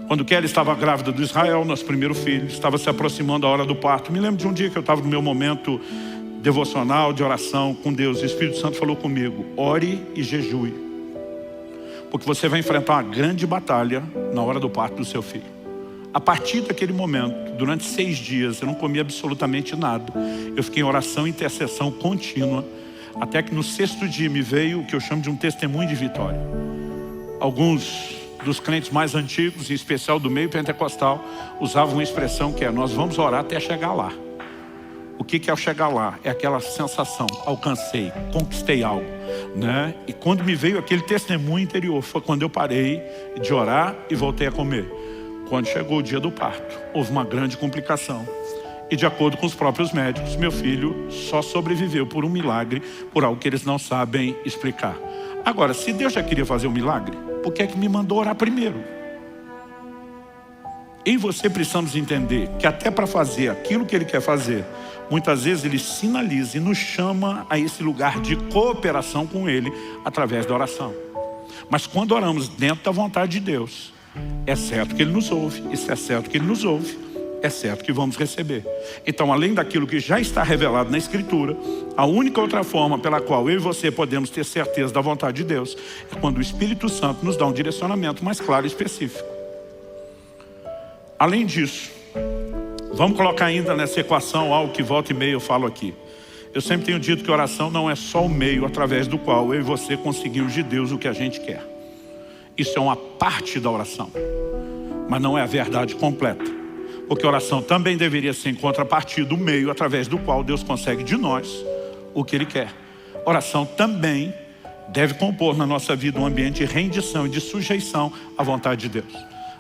Quando Kelly estava grávida do Israel, nosso primeiro filho, estava se aproximando a hora do parto. Me lembro de um dia que eu estava no meu momento devocional, de oração com Deus. O Espírito Santo falou comigo: ore e jejue, porque você vai enfrentar uma grande batalha na hora do parto do seu filho. A partir daquele momento, durante 6 dias, eu não comi absolutamente nada. Eu fiquei em oração e intercessão contínua, até que no 6º dia me veio o que eu chamo de um testemunho de vitória. Alguns dos crentes mais antigos, em especial do meio pentecostal, usavam uma expressão que é: nós vamos orar até chegar lá. O que é o chegar lá? É aquela sensação: alcancei, conquistei algo, né? E quando me veio aquele testemunho interior, foi quando eu parei de orar e voltei a comer. Quando chegou o dia do parto, houve uma grande complicação. E de acordo com os próprios médicos, meu filho só sobreviveu por um milagre, por algo que eles não sabem explicar. Agora, se Deus já queria fazer um milagre, por que é que me mandou orar primeiro? Eu e você precisamos entender que até para fazer aquilo que Ele quer fazer, muitas vezes Ele sinaliza e nos chama a esse lugar de cooperação com Ele através da oração. Mas quando oramos dentro da vontade de Deus, é certo que Ele nos ouve. E se é certo que Ele nos ouve, é certo que vamos receber. Então, além daquilo que já está revelado na Escritura, a única outra forma pela qual eu e você podemos ter certeza da vontade de Deus é quando o Espírito Santo nos dá um direcionamento mais claro e específico. Além disso, vamos colocar ainda nessa equação algo que volta e meia eu falo aqui. Eu sempre tenho dito que oração não é só o meio através do qual eu e você conseguimos de Deus o que a gente quer. Isso é uma parte da oração, mas não é a verdade completa. Porque a oração também deveria ser em contrapartida, o meio através do qual Deus consegue de nós o que Ele quer. A oração também deve compor na nossa vida um ambiente de rendição e de sujeição à vontade de Deus.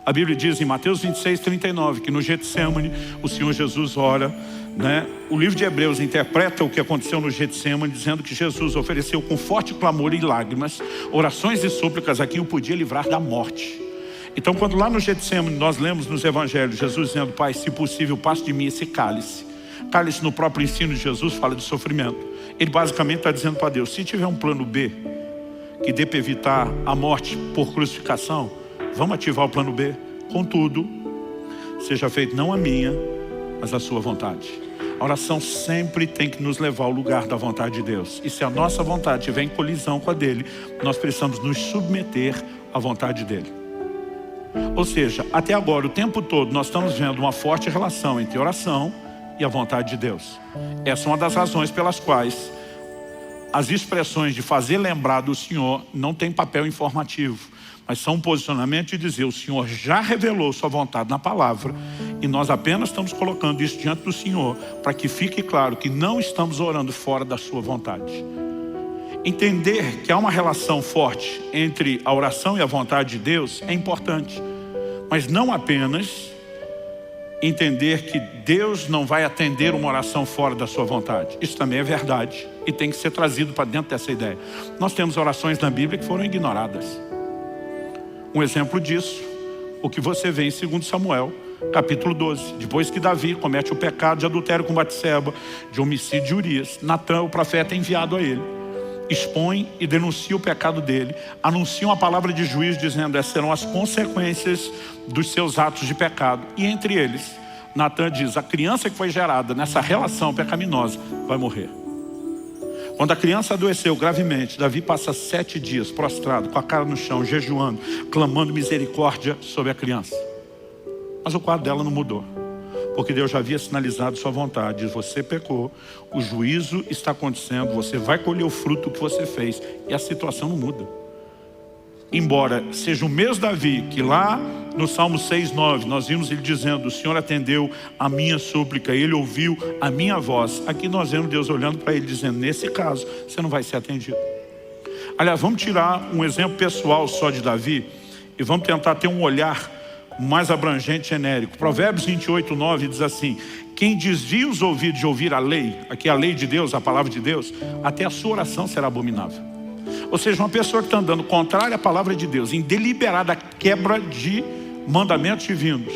A Bíblia diz em Mateus 26, 39, que no Getsemane o Senhor Jesus ora, né? O livro de Hebreus interpreta o que aconteceu no Getsemane, dizendo que Jesus ofereceu com forte clamor e lágrimas, orações e súplicas a quem o podia livrar da morte. Então, quando lá no Getsemane nós lemos nos evangelhos Jesus dizendo: Pai, se possível, passe de mim esse cálice. Cálice, no próprio ensino de Jesus, fala de sofrimento. Ele basicamente está dizendo para Deus: se tiver um plano B que dê para evitar a morte por crucificação, vamos ativar o plano B. Contudo, seja feito não a minha, mas a sua vontade. A oração sempre tem que nos levar ao lugar da vontade de Deus. E se a nossa vontade estiver em colisão com a dele, nós precisamos nos submeter à vontade dele. Ou seja, até agora, o tempo todo, nós estamos vendo uma forte relação entre oração e a vontade de Deus. Essa é uma das razões pelas quais as expressões de fazer lembrar do Senhor não tem papel informativo, mas são um posicionamento de dizer: o Senhor já revelou sua vontade na palavra e nós apenas estamos colocando isso diante do Senhor para que fique claro que não estamos orando fora da sua vontade. Entender que há uma relação forte entre a oração e a vontade de Deus é importante, mas não apenas entender que Deus não vai atender uma oração fora da sua vontade. Isso também é verdade e tem que ser trazido para dentro dessa ideia. Nós temos orações na Bíblia que foram ignoradas. Um exemplo disso, o que você vê em 2 Samuel, capítulo 12. Depois que Davi comete o pecado de adultério com Batseba, de homicídio de Urias, Natã, o profeta, é enviado a ele. Expõe e denuncia o pecado dele, anuncia uma palavra de juízo dizendo: essas serão as consequências dos seus atos de pecado. E entre eles, Natã diz: a criança que foi gerada nessa relação pecaminosa vai morrer. Quando a criança adoeceu gravemente, Davi passa 7 dias prostrado, com a cara no chão, jejuando, clamando misericórdia sobre a criança. Mas o quadro dela não mudou, porque Deus já havia sinalizado sua vontade. Você pecou, o juízo está acontecendo, você vai colher o fruto que você fez, e a situação não muda. Embora seja o mesmo Davi que lá no Salmo 6:9 nós vimos ele dizendo: o Senhor atendeu a minha súplica, ele ouviu a minha voz. Aqui nós vemos Deus olhando para ele dizendo: nesse caso você não vai ser atendido. Aliás, vamos tirar um exemplo pessoal só de Davi e vamos tentar ter um olhar mais abrangente, genérico. Provérbios 28:9 diz assim: quem desvia os ouvidos de ouvir a lei, aqui a lei de Deus, a palavra de Deus, até a sua oração será abominável. Ou seja, uma pessoa que está andando contrária à palavra de Deus, em deliberada quebra de mandamentos divinos,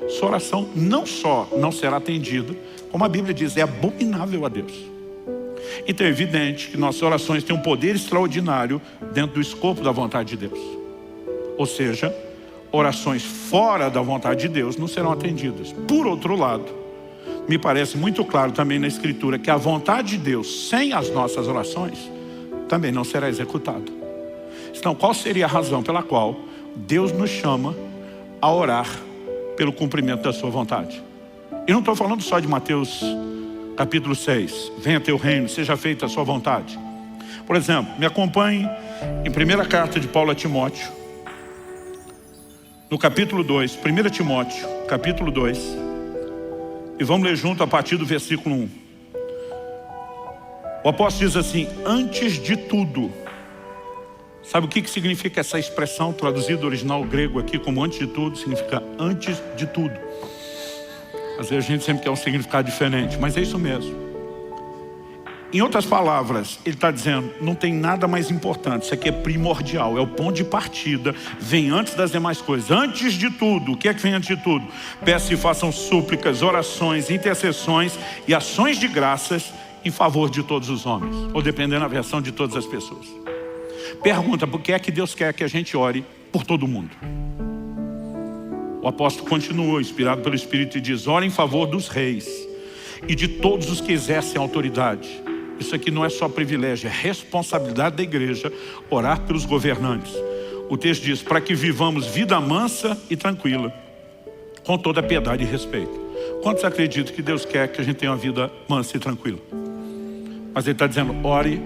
sua oração não só não será atendida, como a Bíblia diz, é abominável a Deus. Então é evidente que nossas orações têm um poder extraordinário dentro do escopo da vontade de Deus. Ou seja, orações fora da vontade de Deus não serão atendidas. Por outro lado, me parece muito claro também na Escritura que a vontade de Deus, sem as nossas orações, também não será executada. Então, qual seria a razão pela qual Deus nos chama a orar pelo cumprimento da sua vontade? E não estou falando só de Mateus capítulo 6, venha teu reino, seja feita a sua vontade. Por exemplo, me acompanhe em 1ª carta de Paulo a Timóteo, no capítulo 2, 1 Timóteo, capítulo 2, e vamos ler junto a partir do versículo 1. O apóstolo diz assim: antes de tudo. Sabe o que significa essa expressão traduzida do original grego aqui como antes de tudo? Significa antes de tudo. Às vezes a gente sempre quer um significado diferente, mas é isso mesmo. Em outras palavras, ele está dizendo: não tem nada mais importante, isso aqui é primordial, é o ponto de partida, vem antes das demais coisas. Antes de tudo, o que é que vem antes de tudo? Peçam e façam súplicas, orações, intercessões e ações de graças em favor de todos os homens, ou dependendo da versão, de todas as pessoas. Pergunta: por que é que Deus quer que a gente ore por todo mundo? O apóstolo continua, inspirado pelo Espírito, e diz: ore em favor dos reis e de todos os que exercem autoridade. Isso aqui não é só privilégio, é responsabilidade da igreja orar pelos governantes. O texto diz: para que vivamos vida mansa e tranquila, com toda piedade e respeito. Quantos acreditam que Deus quer que a gente tenha uma vida mansa e tranquila? Mas ele está dizendo: ore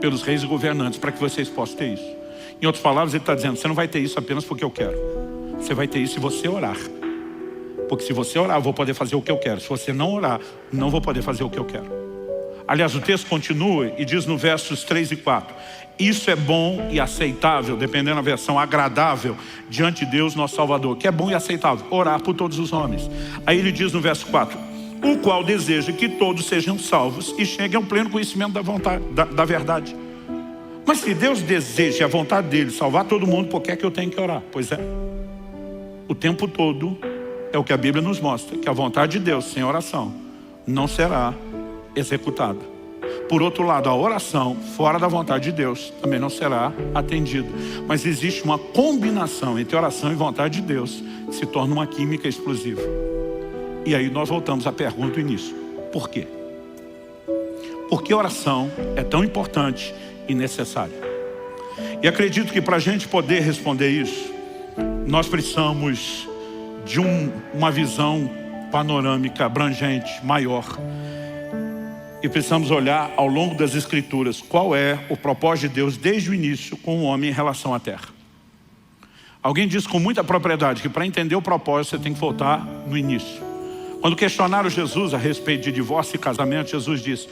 pelos reis e governantes para que vocês possam ter isso. Em outras palavras, ele está dizendo: você não vai ter isso apenas porque eu quero. Você vai ter isso se você orar. Porque se você orar, eu vou poder fazer o que eu quero. Se você não orar, não vou poder fazer o que eu quero. Aliás, o texto continua e diz no versos 3 e 4: isso é bom e aceitável, dependendo da versão, agradável diante de Deus nosso Salvador. Que é bom e aceitável? Orar por todos os homens. Aí ele diz no verso 4: o qual deseja que todos sejam salvos e cheguem ao pleno conhecimento da vontade, da verdade. Mas se Deus deseja a vontade dele salvar todo mundo, por que é que eu tenho que orar? Pois é, o tempo todo é o que a Bíblia nos mostra, que a vontade de Deus sem oração não será executada. Por outro lado, a oração fora da vontade de Deus também não será atendida. Mas existe uma combinação entre oração e vontade de Deus que se torna uma química explosiva. E aí nós voltamos à pergunta do início: por quê? Por que a oração é tão importante e necessária? E acredito que para a gente poder responder isso, nós precisamos de uma visão panorâmica, abrangente, maior. E E precisamos olhar ao longo das Escrituras qual é o propósito de Deus desde o início com o homem em relação à terra. Alguém disse com muita propriedade que para entender o propósito você tem que voltar no início. Quando questionaram Jesus a respeito de divórcio e casamento, Jesus disse: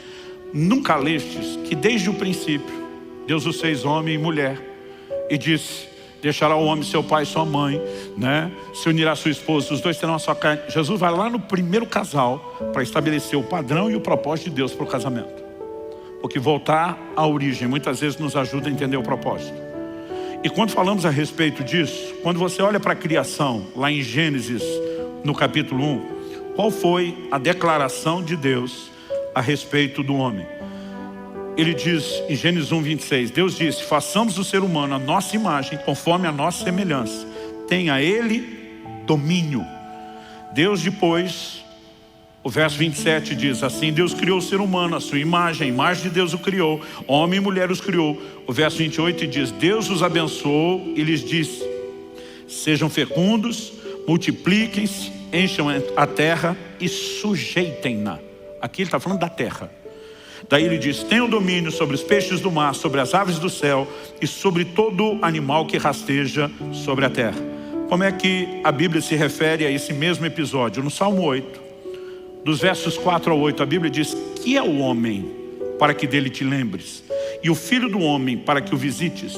nunca lestes que desde o princípio Deus os fez homem e mulher, e disse: deixará o homem seu pai e sua mãe, né? Se unirá a sua esposa, os dois terão a sua carne. Jesus vai lá no primeiro casal para estabelecer o padrão e o propósito de Deus para o casamento. Porque voltar à origem muitas vezes nos ajuda a entender o propósito. E quando falamos a respeito disso, quando você olha para a criação, lá em Gênesis, no capítulo 1, qual foi a declaração de Deus a respeito do homem? Ele diz em Gênesis 1, 26, Deus disse: façamos o ser humano a nossa imagem, conforme a nossa semelhança. Tenha ele domínio. Deus depois, o verso 27 diz assim: Deus criou o ser humano, a sua imagem, a imagem de Deus o criou, homem e mulher os criou. O verso 28 diz: Deus os abençoou e lhes disse: sejam fecundos, multipliquem-se, encham a terra e sujeitem-na. Aqui ele está falando da terra. Daí ele diz: tenham domínio sobre os peixes do mar, sobre as aves do céu e sobre todo animal que rasteja sobre a terra. Como é que a Bíblia se refere a esse mesmo episódio? No Salmo 8, dos versos 4 ao 8, a Bíblia diz: que é o homem para que dele te lembres, e o filho do homem para que o visites?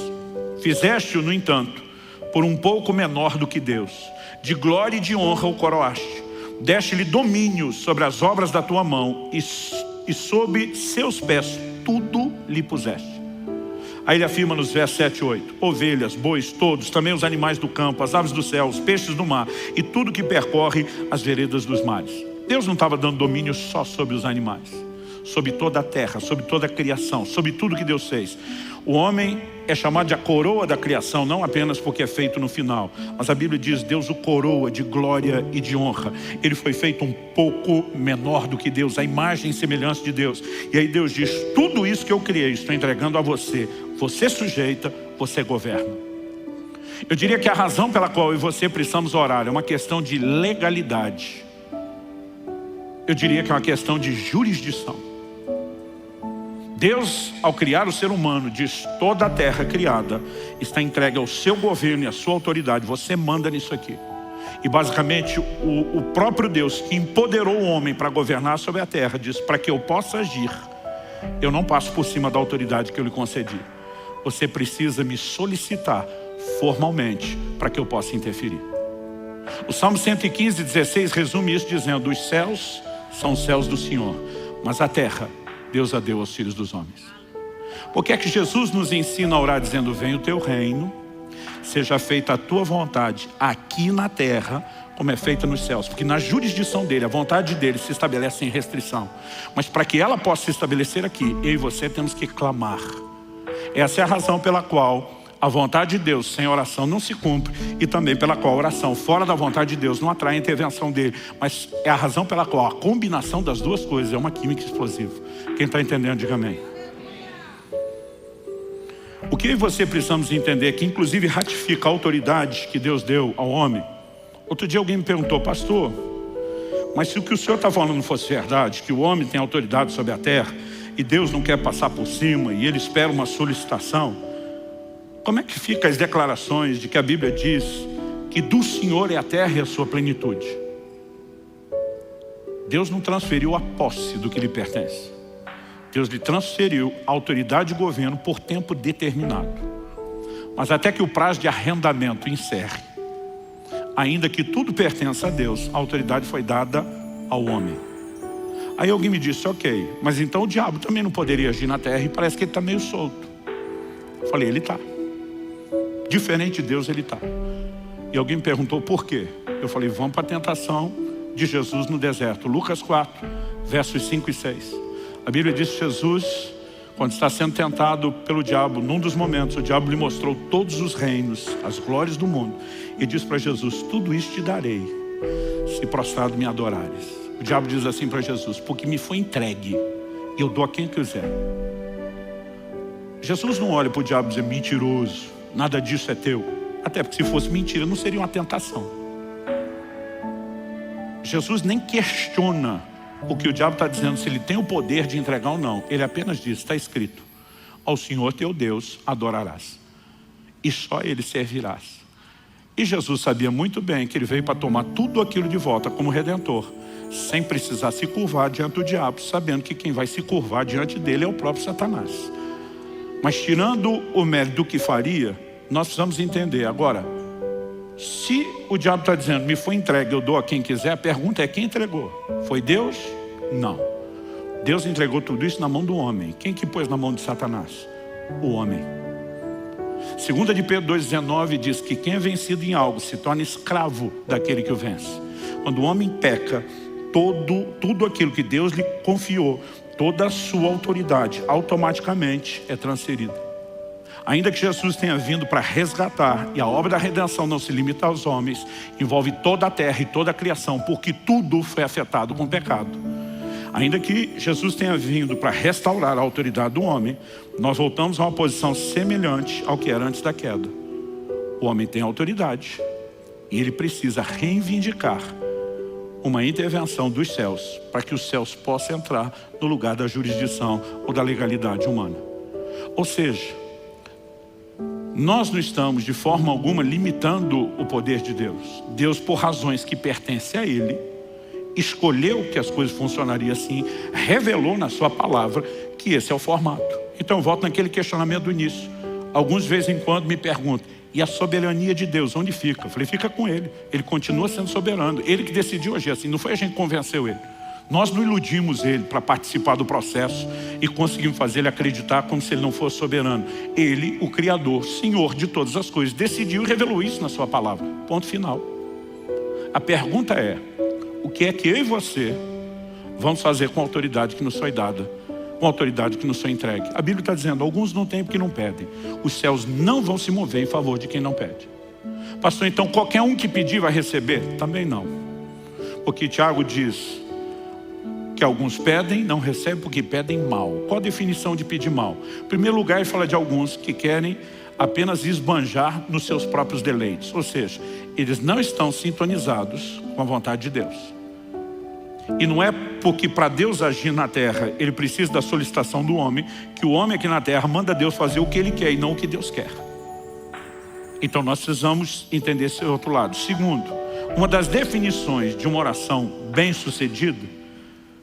Fizeste-o, no entanto, por um pouco menor do que Deus. De glória e de honra o coroaste. Deste-lhe domínio sobre as obras da tua mão, e sob seus pés tudo lhe puseste. Aí ele afirma nos versos 7 e 8: ovelhas, bois, todos, também os animais do campo, as aves do céu, os peixes do mar e tudo que percorre as veredas dos mares. Deus não estava dando domínio só sobre os animais, sobre toda a terra, sobre toda a criação, sobre tudo que Deus fez. O homem é chamado de a coroa da criação, não apenas porque é feito no final, mas a Bíblia diz: Deus o coroa de glória e de honra. Ele foi feito um pouco menor do que Deus, a imagem e semelhança de Deus. E aí Deus diz: tudo isso que eu criei, estou entregando a você. Você sujeita, você governa. Eu diria que a razão pela qual eu e você precisamos orar é uma questão de legalidade. Eu diria que é uma questão de jurisdição. Deus, ao criar o ser humano, diz: toda a terra criada está entregue ao seu governo e à sua autoridade. Você manda nisso aqui. E basicamente o próprio Deus que empoderou o homem para governar sobre a terra diz: para que eu possa agir, eu não passo por cima da autoridade que eu lhe concedi. Você precisa me solicitar formalmente para que eu possa interferir. O Salmo 115, 16 resume isso dizendo: os céus são os céus do Senhor, mas a terra Deus a deu aos filhos dos homens. Por que é que Jesus nos ensina a orar dizendo: venha o teu reino, seja feita a tua vontade aqui na terra como é feita nos céus? Porque na jurisdição dele, a vontade dele se estabelece sem restrição. Mas para que ela possa se estabelecer aqui, eu e você temos que clamar. Essa é a razão pela qual a vontade de Deus sem oração não se cumpre, e também pela qual a oração fora da vontade de Deus não atrai a intervenção dele. Mas é a razão pela qual a combinação das duas coisas é uma química explosiva. Quem está entendendo, diga amém. O que eu e você precisamos entender, que inclusive ratifica a autoridade que Deus deu ao homem. Outro dia alguém me perguntou: pastor, mas se o que o senhor está falando fosse verdade, que o homem tem autoridade sobre a terra e Deus não quer passar por cima e ele espera uma solicitação, como é que ficam as declarações de que a Bíblia diz que do Senhor é a terra e a sua plenitude? Deus não transferiu a posse do que lhe pertence. Deus lhe transferiu a autoridade de governo por tempo determinado. Mas até que o prazo de arrendamento encerre, ainda que tudo pertença a Deus, a autoridade foi dada ao homem. Aí alguém me disse: ok, mas então o diabo também não poderia agir na terra, e parece que ele está meio solto. Eu falei: ele está. Diferente de Deus, ele está. E alguém me perguntou por quê? Eu falei: vamos para a tentação de Jesus no deserto. Lucas 4, versos 5 e 6. A Bíblia diz que Jesus, quando está sendo tentado pelo diabo, num dos momentos, o diabo lhe mostrou todos os reinos, as glórias do mundo, e diz para Jesus: tudo isso te darei, se prostrado me adorares. O diabo diz assim para Jesus: porque me foi entregue, eu dou a quem quiser. Jesus não olha para o diabo e diz: mentiroso, nada disso é teu. Até porque se fosse mentira não seria uma tentação. Jesus nem questiona o que o diabo está dizendo, se ele tem o poder de entregar ou não. Ele apenas diz, está escrito, ao Senhor teu Deus adorarás, e só Ele servirás. E Jesus sabia muito bem que Ele veio para tomar tudo aquilo de volta como Redentor, sem precisar se curvar diante do diabo, sabendo que quem vai se curvar diante dele é o próprio Satanás. Mas tirando o mérito do que faria, nós precisamos entender. Agora, se o diabo está dizendo, me foi entregue, eu dou a quem quiser, a pergunta é, quem entregou? Foi Deus? Não. Deus entregou tudo isso na mão do homem. Quem que pôs na mão de Satanás? O homem. 2 de Pedro 2,19 diz que quem é vencido em algo se torna escravo daquele que o vence. Quando o homem peca, tudo aquilo que Deus lhe confiou, toda a sua autoridade, automaticamente é transferida. Ainda que Jesus tenha vindo para resgatar, e a obra da redenção não se limita aos homens, envolve toda a terra e toda a criação, porque tudo foi afetado com o pecado. Ainda que Jesus tenha vindo para restaurar a autoridade do homem, nós voltamos a uma posição semelhante ao que era antes da queda. O homem tem autoridade e ele precisa reivindicar uma intervenção dos céus para que os céus possam entrar no lugar da jurisdição ou da legalidade humana. Ou seja, nós não estamos de forma alguma limitando o poder de Deus. Deus, por razões que pertencem a Ele, escolheu que as coisas funcionariam assim, revelou na sua palavra que esse é o formato. Então eu volto naquele questionamento do início. Alguns de vez em quando me perguntam, e a soberania de Deus, onde fica? Eu falei, fica com Ele. Ele continua sendo soberano. Ele que decidiu agir assim, não foi a gente que convenceu Ele. Nós não iludimos Ele para participar do processo e conseguimos fazer Ele acreditar como se Ele não fosse soberano. Ele, o Criador, Senhor de todas as coisas, decidiu e revelou isso na sua palavra. Ponto final. A pergunta é, o que é que eu e você vamos fazer com a autoridade que nos foi dada? Com a autoridade que nos foi entregue? A Bíblia está dizendo, alguns não têm porque não pedem. Os céus não vão se mover em favor de quem não pede. Pastor, então qualquer um que pedir vai receber? Também não. Porque Tiago diz que alguns pedem, não recebem porque pedem mal. Qual a definição de pedir mal? Em primeiro lugar, ele fala de alguns que querem apenas esbanjar nos seus próprios deleites. Ou seja, eles não estão sintonizados com a vontade de Deus. E não é porque para Deus agir na terra, Ele precisa da solicitação do homem, que o homem aqui na terra manda Deus fazer o que Ele quer e não o que Deus quer. Então nós precisamos entender esse outro lado. Segundo, uma das definições de uma oração bem-sucedida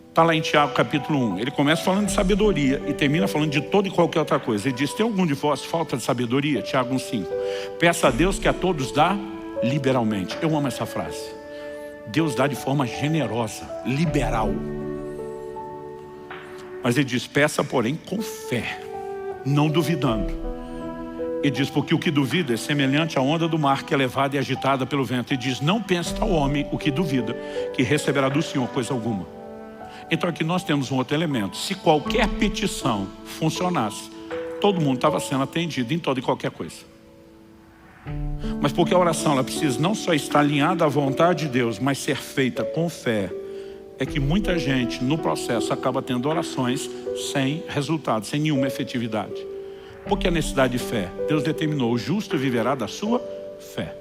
está lá em Tiago capítulo 1. Ele começa falando de sabedoria e termina falando de toda e qualquer outra coisa. Ele diz, tem algum de vós falta de sabedoria? Tiago 1,5. Peça a Deus que a todos dá liberalmente. Eu amo essa frase. Deus dá de forma generosa, liberal. Mas ele diz, peça porém com fé, não duvidando. Ele diz, porque o que duvida é semelhante à onda do mar que é levada e agitada pelo vento. Ele diz, não pense tal homem, o que duvida, que receberá do Senhor coisa alguma. Então aqui nós temos um outro elemento. Se qualquer petição funcionasse, todo mundo estava sendo atendido em toda e qualquer coisa. Mas porque a oração ela precisa não só estar alinhada à vontade de Deus, mas ser feita com fé, é que muita gente no processo acaba tendo orações sem resultado, sem nenhuma efetividade. Porque a necessidade de fé, Deus determinou, o justo viverá da sua fé.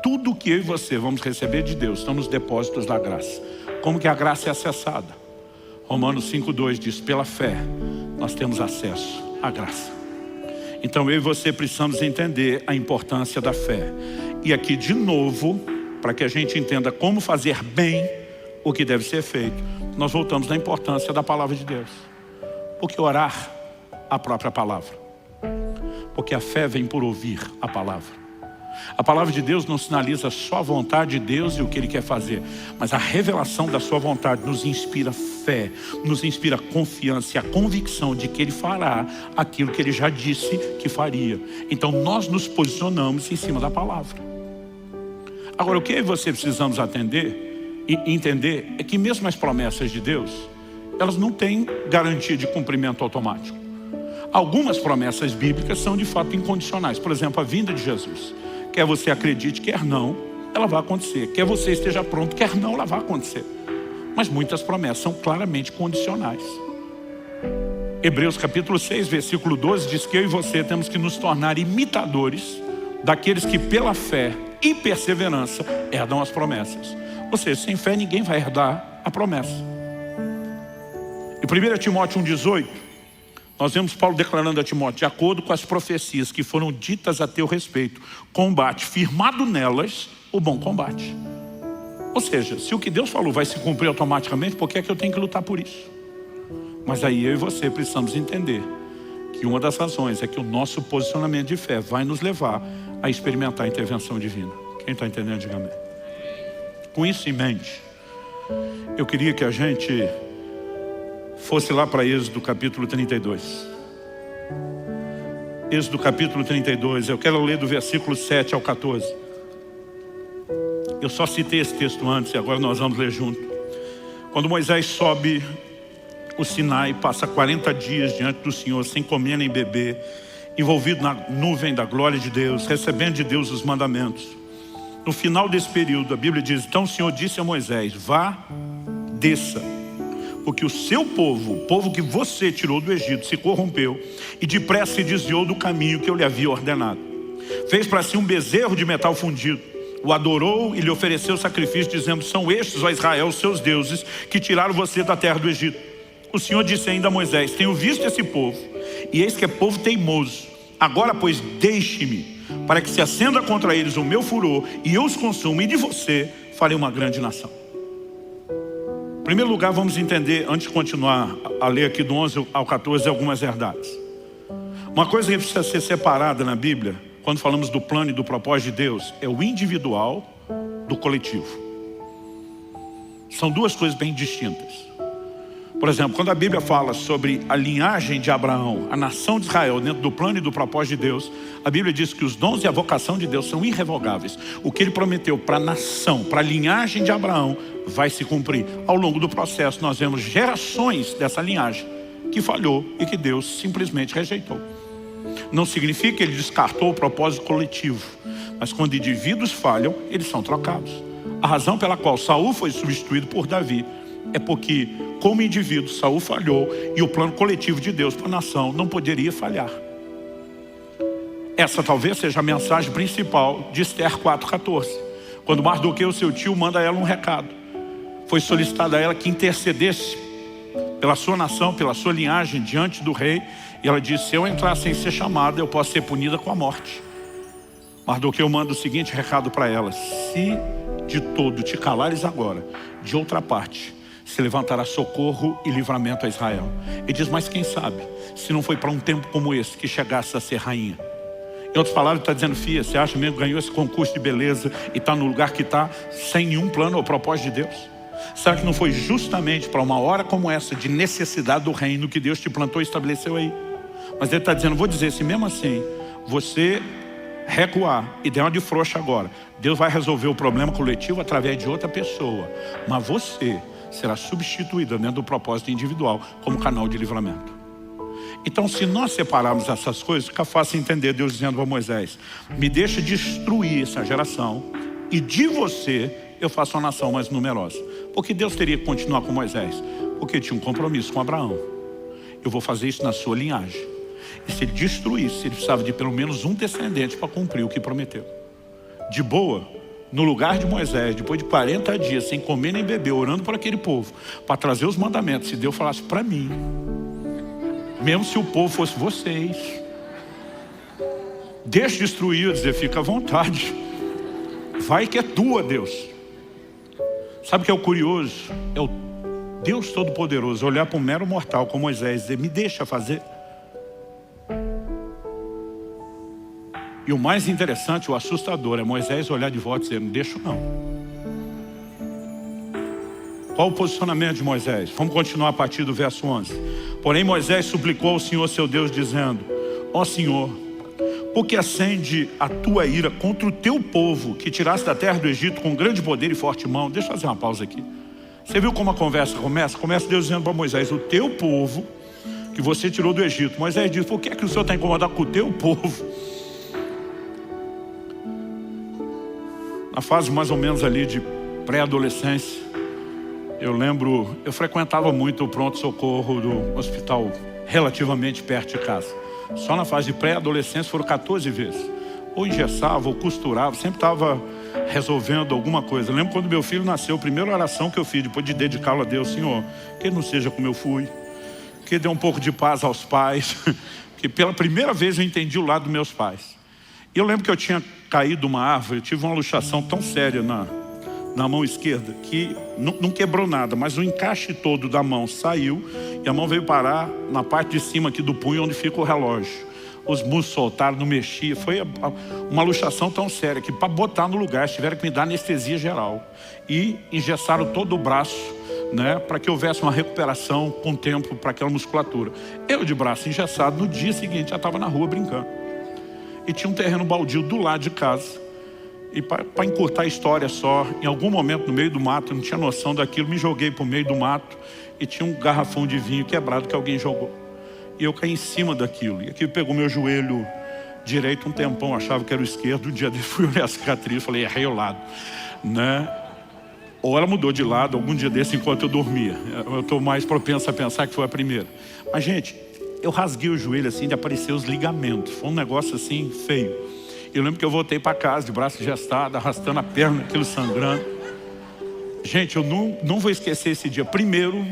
Tudo que eu e você vamos receber de Deus estão nos depósitos da graça. Como que a graça é acessada? Romanos 5,2 diz, pela fé nós temos acesso à graça. Então eu e você precisamos entender a importância da fé. E aqui de novo, para que a gente entenda como fazer bem o que deve ser feito, nós voltamos na importância da palavra de Deus. Porque orar a própria palavra. Porque a fé vem por ouvir a palavra. A palavra de Deus não sinaliza só a vontade de Deus e o que Ele quer fazer, mas a revelação da sua vontade nos inspira fé, nos inspira confiança e a convicção de que Ele fará aquilo que Ele já disse que faria. Então nós nos posicionamos em cima da palavra. Agora o que você precisamos atender e entender é que mesmo as promessas de Deus, elas não têm garantia de cumprimento automático. Algumas promessas bíblicas são de fato incondicionais. Por exemplo, a vinda de Jesus. Quer você acredite, quer não, ela vai acontecer. Quer você esteja pronto, quer não, ela vai acontecer. Mas muitas promessas são claramente condicionais. Hebreus capítulo 6, versículo 12 diz que eu e você temos que nos tornar imitadores daqueles que pela fé e perseverança herdam as promessas. Ou seja, sem fé ninguém vai herdar a promessa. 1 Timóteo 1,18, nós vemos Paulo declarando a Timóteo: de acordo com as profecias que foram ditas a teu respeito, combate firmado nelas o bom combate. Ou seja, se o que Deus falou vai se cumprir automaticamente, por que é que eu tenho que lutar por isso? Mas aí eu e você precisamos entender que uma das razões é que o nosso posicionamento de fé vai nos levar a experimentar a intervenção divina. Quem está entendendo, diga amém. Com isso em mente, eu queria que a gente fosse lá para Êxodo capítulo 32. Êxodo capítulo 32, eu quero ler do versículo 7 ao 14. Eu só citei esse texto antes e agora nós vamos ler junto. Quando Moisés sobe o Sinai, passa 40 dias diante do Senhor, sem comer nem beber, envolvido na nuvem da glória de Deus, recebendo de Deus os mandamentos. No final desse período, a Bíblia diz: então o Senhor disse a Moisés: vá, desça, porque o seu povo, o povo que você tirou do Egito, se corrompeu e depressa se desviou do caminho que eu lhe havia ordenado. Fez para si um bezerro de metal fundido, o adorou e lhe ofereceu sacrifício, dizendo: são estes, ó Israel, os seus deuses, que tiraram você da terra do Egito. O Senhor disse ainda a Moisés: tenho visto esse povo, e eis que é povo teimoso. Agora, pois, deixe-me, para que se acenda contra eles o meu furor, e eu os consuma, e de você farei uma grande nação. Em primeiro lugar, vamos entender, antes de continuar a ler aqui do 11 ao 14, algumas verdades. Uma coisa que precisa ser separada na Bíblia, quando falamos do plano e do propósito de Deus, é o individual do coletivo. São duas coisas bem distintas. Por exemplo, quando a Bíblia fala sobre a linhagem de Abraão, a nação de Israel, dentro do plano e do propósito de Deus, a Bíblia diz que os dons e a vocação de Deus são irrevogáveis. O que Ele prometeu para a nação, para a linhagem de Abraão, vai se cumprir. Ao longo do processo, nós vemos gerações dessa linhagem que falhou e que Deus simplesmente rejeitou. Não significa que Ele descartou o propósito coletivo, mas quando indivíduos falham, eles são trocados. A razão pela qual Saul foi substituído por Davi é porque, como indivíduo, Saul falhou e o plano coletivo de Deus para a nação não poderia falhar. Essa talvez seja a mensagem principal de Esther 4,14. Quando Mardoqueu, seu tio, manda a ela um recado. Foi solicitado a ela que intercedesse pela sua nação, pela sua linhagem, diante do rei. E ela disse: se eu entrar sem ser chamada, eu posso ser punida com a morte. Mardoqueu manda o seguinte recado para ela: se de todo te calares agora, de outra parte se levantará socorro e livramento a Israel. Ele diz: mas quem sabe, se não foi para um tempo como esse que chegasse a ser rainha. Em outras palavras, está dizendo: filha, você acha mesmo que ganhou esse concurso de beleza e está no lugar que está, sem nenhum plano ou propósito de Deus? Será que não foi justamente para uma hora como essa, de necessidade do reino, que Deus te plantou e estabeleceu aí? Mas Ele está dizendo: vou dizer, se mesmo assim você recuar e der uma de frouxa agora, Deus vai resolver o problema coletivo através de outra pessoa, mas você será substituída dentro do propósito individual como canal de livramento. Então, se nós separarmos essas coisas, fica fácil entender Deus dizendo a Moisés: me deixa destruir essa geração e de você eu faço uma nação mais numerosa. Porque Deus teria que continuar com Moisés? Porque tinha um compromisso com Abraão. Eu vou fazer isso na sua linhagem. E se ele destruísse, ele precisava de pelo menos um descendente para cumprir o que prometeu. De boa, no lugar de Moisés, depois de 40 dias, sem comer nem beber, orando por aquele povo, para trazer os mandamentos, se Deus falasse para mim, mesmo se o povo fosse vocês, deixa destruir, eu dizer: fica à vontade, vai que é tua, Deus. Sabe o que é o curioso? É o Deus Todo-Poderoso olhar para um mero mortal como Moisés e dizer: me deixa fazer. E o mais interessante, o assustador, é Moisés olhar de volta e dizer: não deixo não. Qual o posicionamento de Moisés? Vamos continuar a partir do verso 11. Porém Moisés suplicou ao Senhor seu Deus, dizendo: ó Senhor, por que acende a tua ira contra o teu povo, que tiraste da terra do Egito com grande poder e forte mão? Deixa eu fazer uma pausa aqui. Você viu como a conversa começa? Começa Deus dizendo para Moisés: o teu povo que você tirou do Egito. Moisés diz: por que é que o Senhor está incomodado com o teu povo? Na fase mais ou menos ali de pré-adolescência, eu lembro, eu frequentava muito o pronto-socorro do hospital relativamente perto de casa. Só na fase de pré-adolescência foram 14 vezes. Ou engessava, ou costurava, sempre estava resolvendo alguma coisa. Eu lembro quando meu filho nasceu, a primeira oração que eu fiz, depois de dedicá-lo a Deus: Senhor, que ele não seja como eu fui, porque deu um pouco de paz aos pais, que pela primeira vez eu entendi o lado dos meus pais. E eu lembro que eu tinha caído de uma árvore, eu tive uma luxação tão séria na mão esquerda, que não quebrou nada, mas o encaixe todo da mão saiu, e a mão veio parar na parte de cima aqui do punho, onde fica o relógio. Os músculos soltaram, não mexia. Foi uma luxação tão séria que para botar no lugar tiveram que me dar anestesia geral. E engessaram todo o braço, né, para que houvesse uma recuperação com tempo para aquela musculatura. Eu de braço engessado, no dia seguinte já estava na rua brincando. E tinha um terreno baldio do lado de casa. E para encurtar a história só, em algum momento no meio do mato, eu não tinha noção daquilo, me joguei para o meio do mato e tinha um garrafão de vinho quebrado que alguém jogou. E eu caí em cima daquilo. E aquilo pegou meu joelho direito um tempão. Achava que era o esquerdo. Um dia dele fui olhar a cicatriz. Falei, errei o lado, né? Ou ela mudou de lado algum dia desse enquanto eu dormia. Eu estou mais propenso a pensar que foi a primeira. Mas, gente, eu rasguei o joelho assim de aparecer os ligamentos. Foi um negócio assim feio. Eu lembro que eu voltei para casa de braço gestado, arrastando a perna, aquilo sangrando. Gente, eu não vou esquecer esse dia. Primeiro,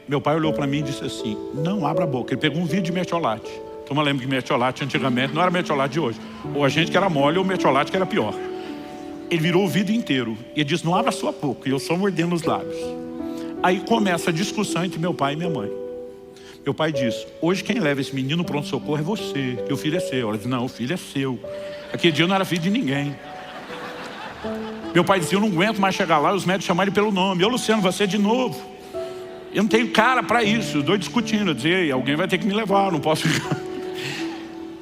meu pai olhou para mim e disse assim, não abra a boca. Ele pegou um vidro de mertiolate. Então eu lembro que mertiolate antigamente não era mertiolate de hoje. Ou a gente que era mole ou mertiolate que era pior. Ele virou o vidro inteiro. E ele disse, não abra a sua boca. E eu só mordendo os lábios. Aí começa a discussão entre meu pai e minha mãe. Meu pai disse, hoje quem leva esse menino no pronto-socorro é você. Que o filho é seu. Ela disse, não, o filho é seu. Aquele dia eu não era filho de ninguém. Meu pai dizia, eu não aguento mais chegar lá e os médicos chamaram ele pelo nome. Eu, Luciano, você de novo. Eu não tenho cara para isso. Os dois discutindo. Eu dizia, alguém vai ter que me levar, não posso ficar.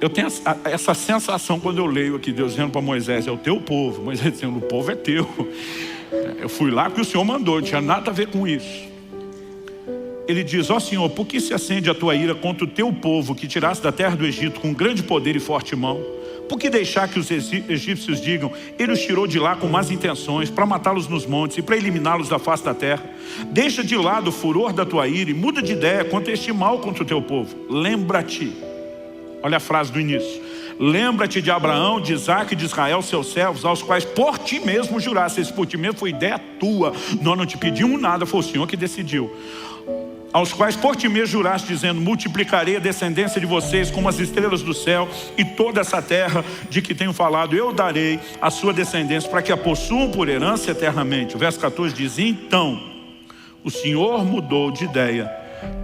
Eu tenho essa sensação quando eu leio aqui, Deus dizendo para Moisés, é o teu povo. Moisés dizendo, o povo é teu. Eu fui lá porque o Senhor mandou, não tinha nada a ver com isso. Ele diz, ó Senhor, por que se acende a tua ira contra o teu povo que tiraste da terra do Egito com grande poder e forte mão? Por que deixar que os egípcios digam, ele os tirou de lá com más intenções, para matá-los nos montes e para eliminá-los da face da terra? Deixa de lado o furor da tua ira e muda de ideia contra este mal contra o teu povo. Lembra-te, olha a frase do início, lembra-te de Abraão, de Isaac e de Israel, seus servos, aos quais por ti mesmo juraste. Esse por ti mesmo foi ideia tua, nós não te pedimos nada, foi o Senhor que decidiu. Aos quais por ti mesmo juraste, dizendo, multiplicarei a descendência de vocês como as estrelas do céu, e toda essa terra de que tenho falado, eu darei a sua descendência, para que a possuam por herança eternamente. O verso 14 diz, então, o Senhor mudou de ideia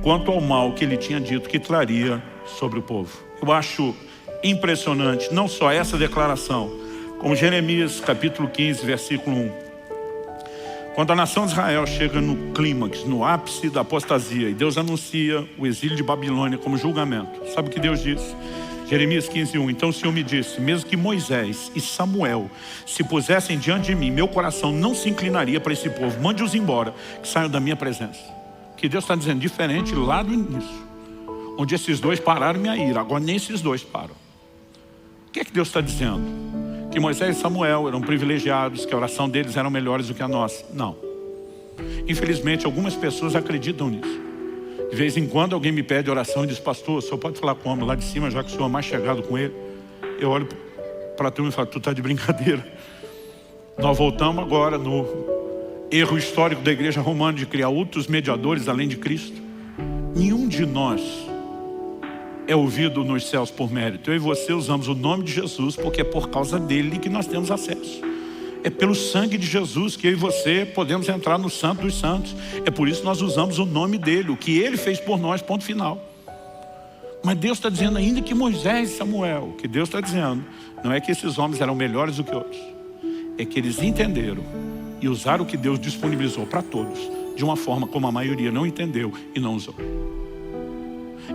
quanto ao mal que ele tinha dito que traria sobre o povo. Eu acho impressionante, não só essa declaração, como Jeremias capítulo 15, versículo 1. Quando a nação de Israel chega no clímax, no ápice da apostasia, e Deus anuncia o exílio de Babilônia como julgamento. Sabe o que Deus diz? Jeremias 15:1. Então o Senhor me disse, mesmo que Moisés e Samuel se pusessem diante de mim, meu coração não se inclinaria para esse povo. Mande-os embora, que saiam da minha presença. Que Deus está dizendo diferente lá do início, onde esses dois pararam minha ira. Agora nem esses dois param. O que é que Deus está dizendo? Que Moisés e Samuel eram privilegiados, que a oração deles era melhores do que a nossa. Não. Infelizmente, algumas pessoas acreditam nisso. De vez em quando alguém me pede oração e diz, pastor, o senhor pode falar com o homem lá de cima, já que o senhor é mais chegado com ele? Eu olho para a turma e falo, tu está de brincadeira. Nós voltamos agora no erro histórico da igreja romana de criar outros mediadores além de Cristo. Nenhum de nós é ouvido nos céus por mérito. Eu e você usamos o nome de Jesus porque é por causa dele que nós temos acesso. É pelo sangue de Jesus que eu e você podemos entrar no Santo dos Santos. É por isso que nós usamos o nome dele, o que ele fez por nós, ponto final. Mas Deus está dizendo ainda que Moisés e Samuel, o que Deus está dizendo, não é que esses homens eram melhores do que outros. É que eles entenderam e usaram o que Deus disponibilizou para todos, de uma forma como a maioria não entendeu e não usou.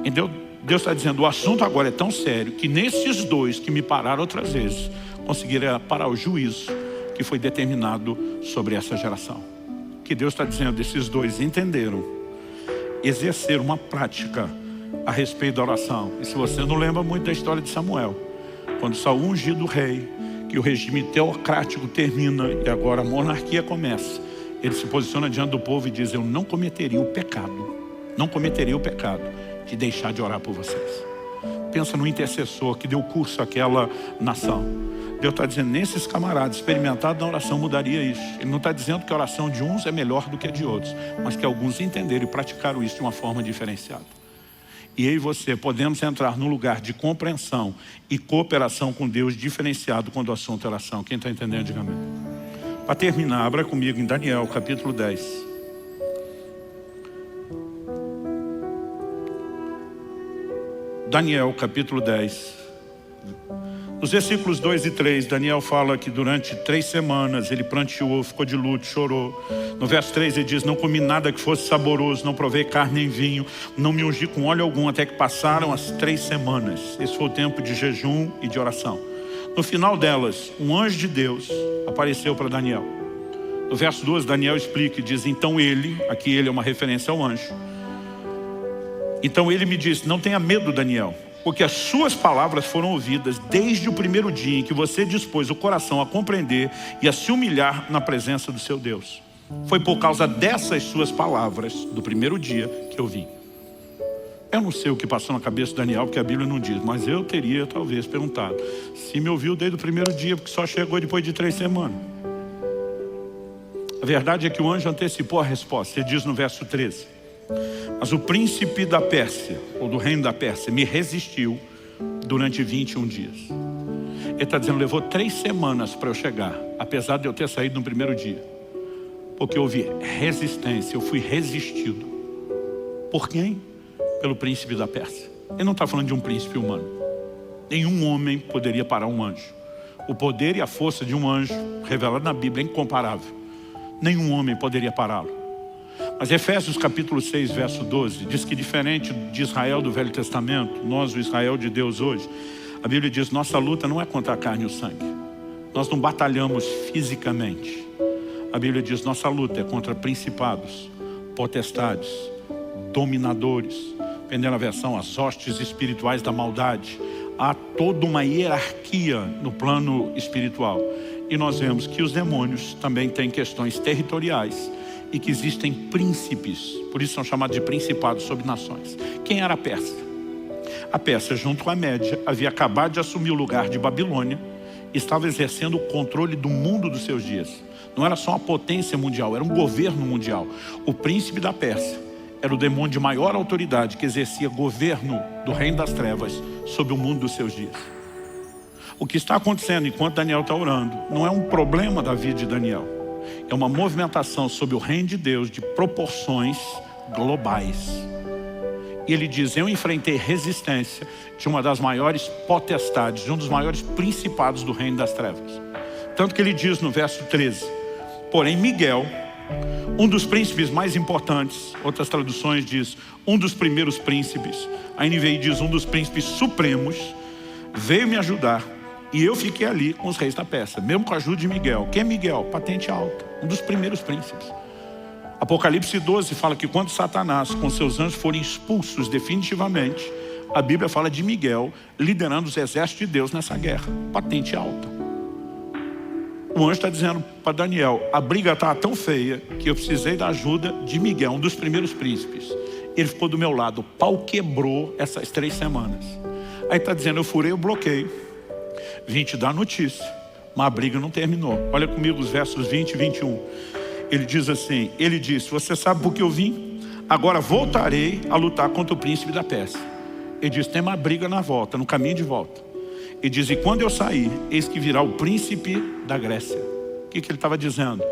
Então, Deus está dizendo, o assunto agora é tão sério que nesses dois que me pararam outras vezes, conseguiram parar o juízo que foi determinado sobre essa geração. Que Deus está dizendo, esses dois entenderam, exerceram uma prática a respeito da oração. E se você não lembra muito da história de Samuel, quando Saul ungido rei, que o regime teocrático termina e agora a monarquia começa, ele se posiciona diante do povo e diz, eu não cometeria o pecado, de deixar de orar por vocês. Pensa no intercessor que deu curso àquela nação. Deus está dizendo, nesses camaradas experimentados na oração mudaria isso. Ele não está dizendo que a oração de uns é melhor do que a de outros, mas que alguns entenderam e praticaram isso de uma forma diferenciada. E eu e você podemos entrar num lugar de compreensão e cooperação com Deus diferenciado quando o assunto é oração. Quem está entendendo, diga amém. Para terminar, abra comigo em Daniel, capítulo 10. Daniel, capítulo 10. Nos versículos 2 e 3, Daniel fala que durante 3 semanas ele pranteou, ficou de luto, chorou. No verso 3 ele diz, não comi nada que fosse saboroso, não provei carne nem vinho, não me ungi com óleo algum, até que passaram as 3 semanas. Esse foi o tempo de jejum e de oração. No final delas, um anjo de Deus apareceu para Daniel. No verso 12, Daniel explica e diz, então ele, aqui ele é uma referência ao anjo. Então ele me disse, não tenha medo, Daniel, porque as suas palavras foram ouvidas desde o primeiro dia em que você dispôs o coração a compreender e a se humilhar na presença do seu Deus. Foi por causa dessas suas palavras, do primeiro dia, que eu vim. Eu não sei o que passou na cabeça de Daniel, porque a Bíblia não diz, mas eu teria talvez perguntado, se me ouviu desde o primeiro dia, porque só chegou depois de 3 semanas. A verdade é que o anjo antecipou a resposta. Ele diz no verso 13, mas o príncipe da Pérsia, ou do reino da Pérsia, me resistiu durante 21 dias. Ele está dizendo, levou 3 semanas para eu chegar, apesar de eu ter saído no primeiro dia. Porque houve resistência, eu fui resistido. Por quem? Pelo príncipe da Pérsia. Ele não está falando de um príncipe humano. Nenhum homem poderia parar um anjo. O poder e a força de um anjo, revelado na Bíblia, é incomparável. Nenhum homem poderia pará-lo. Mas Efésios capítulo 6, verso 12, diz que diferente de Israel do Velho Testamento, nós, o Israel de Deus hoje, a Bíblia diz, nossa luta não é contra a carne e o sangue. Nós não batalhamos fisicamente. A Bíblia diz, nossa luta é contra principados, potestades, dominadores, dependendo da versão, as hostes espirituais da maldade. Há toda uma hierarquia no plano espiritual. E nós vemos que os demônios também têm questões territoriais e que existem príncipes, por isso são chamados de principados sobre nações. Quem era a Pérsia? A Pérsia, junto com a Média, havia acabado de assumir o lugar de Babilônia e estava exercendo o controle do mundo dos seus dias. Não era só uma potência mundial, era um governo mundial. O príncipe da Pérsia era o demônio de maior autoridade que exercia governo do reino das trevas sobre o mundo dos seus dias. O que está acontecendo enquanto Daniel está orando não é um problema da vida de Daniel. É uma movimentação sobre o reino de Deus de proporções globais. E ele diz, eu enfrentei resistência de uma das maiores potestades, de um dos maiores principados do reino das trevas. Tanto que ele diz no verso 13, porém Miguel, um dos príncipes mais importantes, outras traduções diz, um dos primeiros príncipes, a NVI diz, um dos príncipes supremos, veio me ajudar. E eu fiquei ali com os reis da Pérsia, mesmo com a ajuda de Miguel. Quem é Miguel? Patente alta, um dos primeiros príncipes. Apocalipse 12 fala que quando Satanás com seus anjos forem expulsos definitivamente, a Bíblia fala de Miguel liderando os exércitos de Deus nessa guerra. Patente alta. O anjo está dizendo para Daniel, a briga está tão feia que eu precisei da ajuda de Miguel, um dos primeiros príncipes. Ele ficou do meu lado, o pau quebrou essas 3 semanas. Aí está dizendo, eu furei o bloqueio. Vim te dar notícia, mas a briga não terminou. Olha comigo os versos 20 e 21. Ele diz assim, ele disse, você sabe por que eu vim? Agora voltarei a lutar contra o príncipe da Pérsia. Ele diz, tem uma briga na volta, no caminho de volta. Ele diz, e quando eu sair, eis que virá o príncipe da Grécia. O que ele estava dizendo?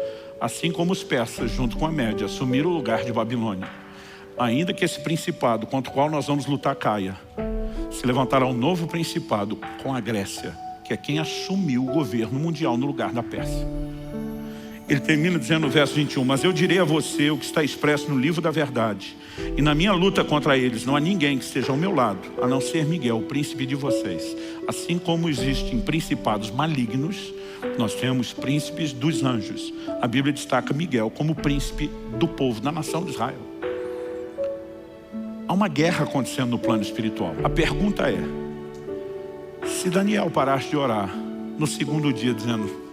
Assim como os persas, junto com a Média, assumiram o lugar de Babilônia, ainda que esse principado contra o qual nós vamos lutar caia, se levantará um novo principado com a Grécia, que é quem assumiu o governo mundial no lugar da Pérsia. Ele termina dizendo no verso 21, mas eu direi a você o que está expresso no livro da verdade. E na minha luta contra eles não há ninguém que esteja ao meu lado, a não ser Miguel, o príncipe de vocês. Assim como existem principados malignos, nós temos príncipes dos anjos. A Bíblia destaca Miguel como príncipe do povo, da nação de Israel. Há uma guerra acontecendo no plano espiritual. A pergunta é, se Daniel parasse de orar no segundo dia dizendo,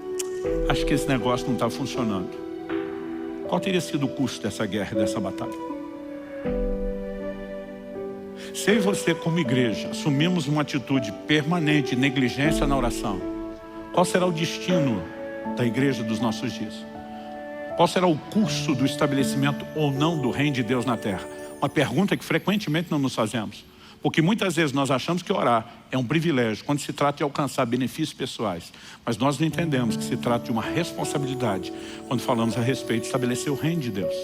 acho que esse negócio não está funcionando, qual teria sido o custo dessa guerra e dessa batalha? Se eu e você como igreja assumimos uma atitude permanente de negligência na oração, qual será o destino da igreja dos nossos dias? Qual será o curso do estabelecimento ou não do reino de Deus na terra? Uma pergunta que frequentemente não nos fazemos. Porque muitas vezes nós achamos que orar é um privilégio quando se trata de alcançar benefícios pessoais. Mas nós não entendemos que se trata de uma responsabilidade quando falamos a respeito de estabelecer o reino de Deus.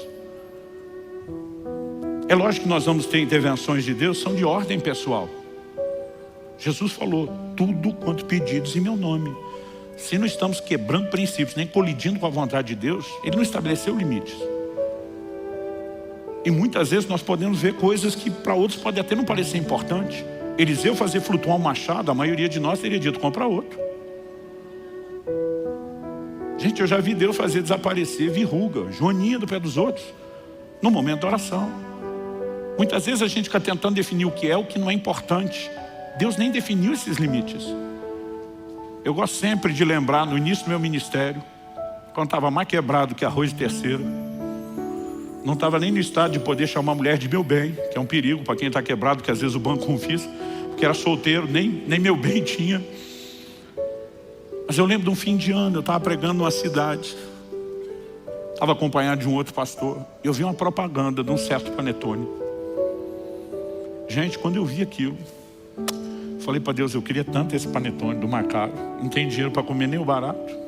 É lógico que nós vamos ter intervenções de Deus, são de ordem pessoal. Jesus falou, tudo quanto pedidos em meu nome. Se não estamos quebrando princípios, nem colidindo com a vontade de Deus, Ele não estabeleceu limites. E muitas vezes nós podemos ver coisas que para outros pode até não parecer importante. Eliseu fazer flutuar um machado, a maioria de nós teria dito, compra outro. Gente, eu já vi Deus fazer desaparecer verruga, joaninha do pé dos outros, no momento da oração. Muitas vezes a gente fica tentando definir o que é, o que não é importante. Deus nem definiu esses limites. Eu gosto sempre de lembrar, no início do meu ministério, quando estava mais quebrado que arroz de terceira, não estava nem no estado de poder chamar a mulher de meu bem, que é um perigo para quem está quebrado, que às vezes o banco confisca, porque era solteiro, nem meu bem tinha. Mas eu lembro de um fim de ano, eu estava pregando numa cidade, estava acompanhado de um outro pastor, e eu vi uma propaganda de um certo panetone. Gente, quando eu vi aquilo, falei para Deus, eu queria tanto esse panetone do Macaro, não tem dinheiro para comer nem o barato.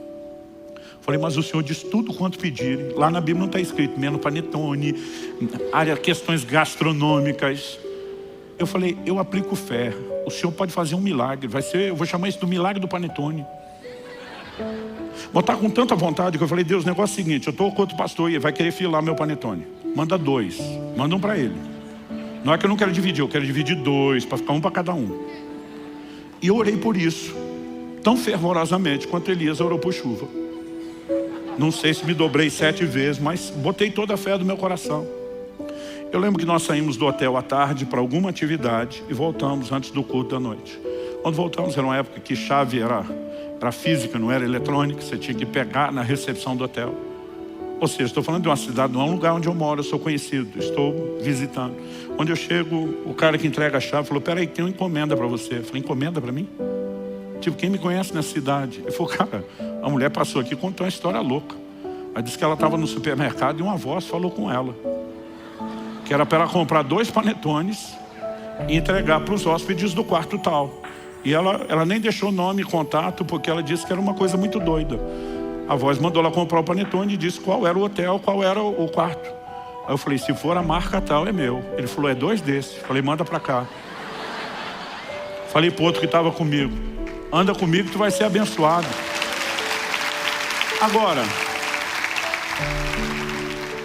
Falei, mas o Senhor diz tudo quanto pedirem. Lá na Bíblia não está escrito menos panetone, área, questões gastronômicas. Eu falei, eu aplico fé. O Senhor pode fazer um milagre. Eu vou chamar isso do milagre do panetone. Vou estar com tanta vontade que eu falei, Deus, o negócio é o seguinte, eu estou com outro pastor e ele vai querer filar meu panetone. Manda 2, manda um para ele. Não é que eu não quero dividir, eu quero dividir 2, para ficar um para cada um. E eu orei por isso, tão fervorosamente quanto Elias orou por chuva. Não sei se me dobrei 7 vezes, mas botei toda a fé do meu coração. Eu lembro que nós saímos do hotel à tarde para alguma atividade e voltamos antes do culto da noite. Quando voltamos era uma época que chave era física, não era eletrônica, você tinha que pegar na recepção do hotel. Ou seja, estou falando de uma cidade, não é um lugar onde eu moro, eu sou conhecido, estou visitando. Quando eu chego, o cara que entrega a chave falou, peraí, tem uma encomenda para você. Eu falei, encomenda para mim? Tipo, quem me conhece nessa cidade? Ele falou, cara, a mulher passou aqui e contou uma história louca. Aí disse que ela estava no supermercado e uma voz falou com ela. Que era para ela comprar 2 panetones e entregar para os hóspedes do quarto tal. E ela nem deixou nome e contato porque ela disse que era uma coisa muito doida. A voz mandou ela comprar o panetone e disse qual era o hotel, qual era o quarto. Aí eu falei, se for a marca tal, é meu. Ele falou, é 2 desses. Falei, manda para cá. Falei para o outro que estava comigo, anda comigo que tu vai ser abençoado. Agora,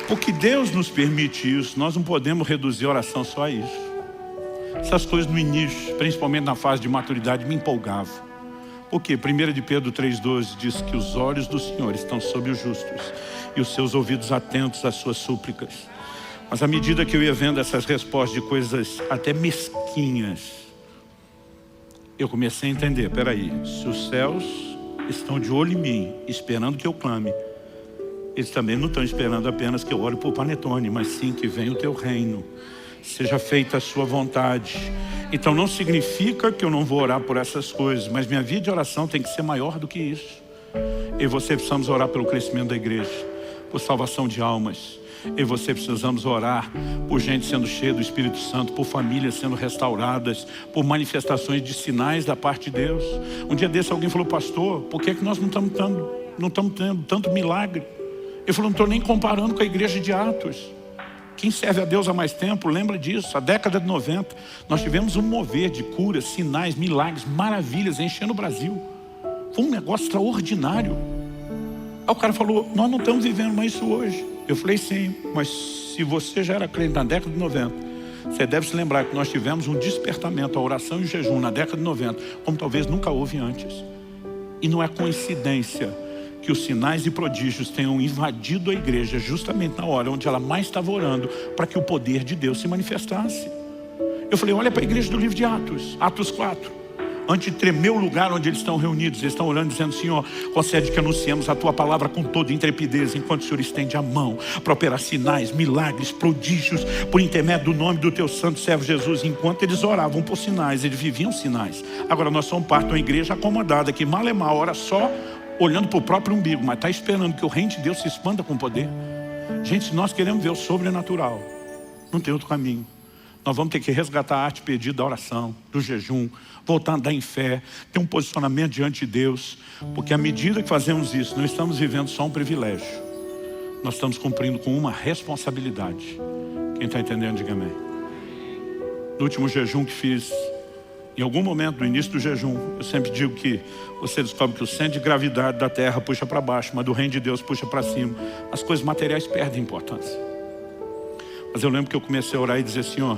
porque Deus nos permite isso, nós não podemos reduzir a oração só a isso. Essas coisas no início, principalmente na fase de maturidade, me empolgavam. Por quê? 1 de Pedro 3,12 diz que os olhos do Senhor estão sobre os justos e os seus ouvidos atentos às suas súplicas. Mas à medida que eu ia vendo essas respostas de coisas até mesquinhas, eu comecei a entender, peraí, se os céus estão de olho em mim, esperando que eu clame, eles também não estão esperando apenas que eu ore por panetone, mas sim que venha o teu reino, seja feita a sua vontade. Então não significa que eu não vou orar por essas coisas, mas minha vida de oração tem que ser maior do que isso. Eu e você precisamos orar pelo crescimento da igreja, por salvação de almas. Eu e você precisamos orar por gente sendo cheia do Espírito Santo, por famílias sendo restauradas, por manifestações de sinais da parte de Deus. Um dia desse alguém falou, pastor, por que nós não estamos tendo tanto milagre? Ele falou, não estou nem comparando com a igreja de Atos. Quem serve a Deus há mais tempo lembra disso. A década de 90 nós tivemos um mover de curas, sinais, milagres, maravilhas enchendo o Brasil. Foi um negócio extraordinário. Aí o cara falou, nós não estamos vivendo mais isso hoje. Eu falei, sim, mas se você já era crente na década de 90, você deve se lembrar que nós tivemos um despertamento, a oração e o jejum na década de 90, como talvez nunca houve antes. E não é coincidência que os sinais e prodígios tenham invadido a igreja justamente na hora onde ela mais estava orando para que o poder de Deus se manifestasse. Eu falei, olha para a igreja do livro de Atos, Atos 4. Antes de tremer o lugar onde eles estão reunidos, eles estão orando dizendo, Senhor, concede que anunciemos a tua palavra com toda intrepidez, enquanto o Senhor estende a mão para operar sinais, milagres, prodígios, por intermédio do nome do teu santo servo Jesus. Enquanto eles oravam por sinais, eles viviam sinais. Agora nós somos parte de uma igreja acomodada, que mal é mal, ora só olhando para o próprio umbigo, mas está esperando que o reino de Deus se expanda com poder. Gente, se nós queremos ver o sobrenatural, não tem outro caminho. Nós vamos ter que resgatar a arte perdida da oração, do jejum, voltar a andar em fé, ter um posicionamento diante de Deus, porque à medida que fazemos isso, não estamos vivendo só um privilégio, nós estamos cumprindo com uma responsabilidade. Quem está entendendo, diga amém. No último jejum que fiz, em algum momento, no início do jejum, eu sempre digo que você descobre que o centro de gravidade da terra puxa para baixo, mas do reino de Deus puxa para cima. As coisas materiais perdem importância. Mas eu lembro que eu comecei a orar e dizer: Senhor,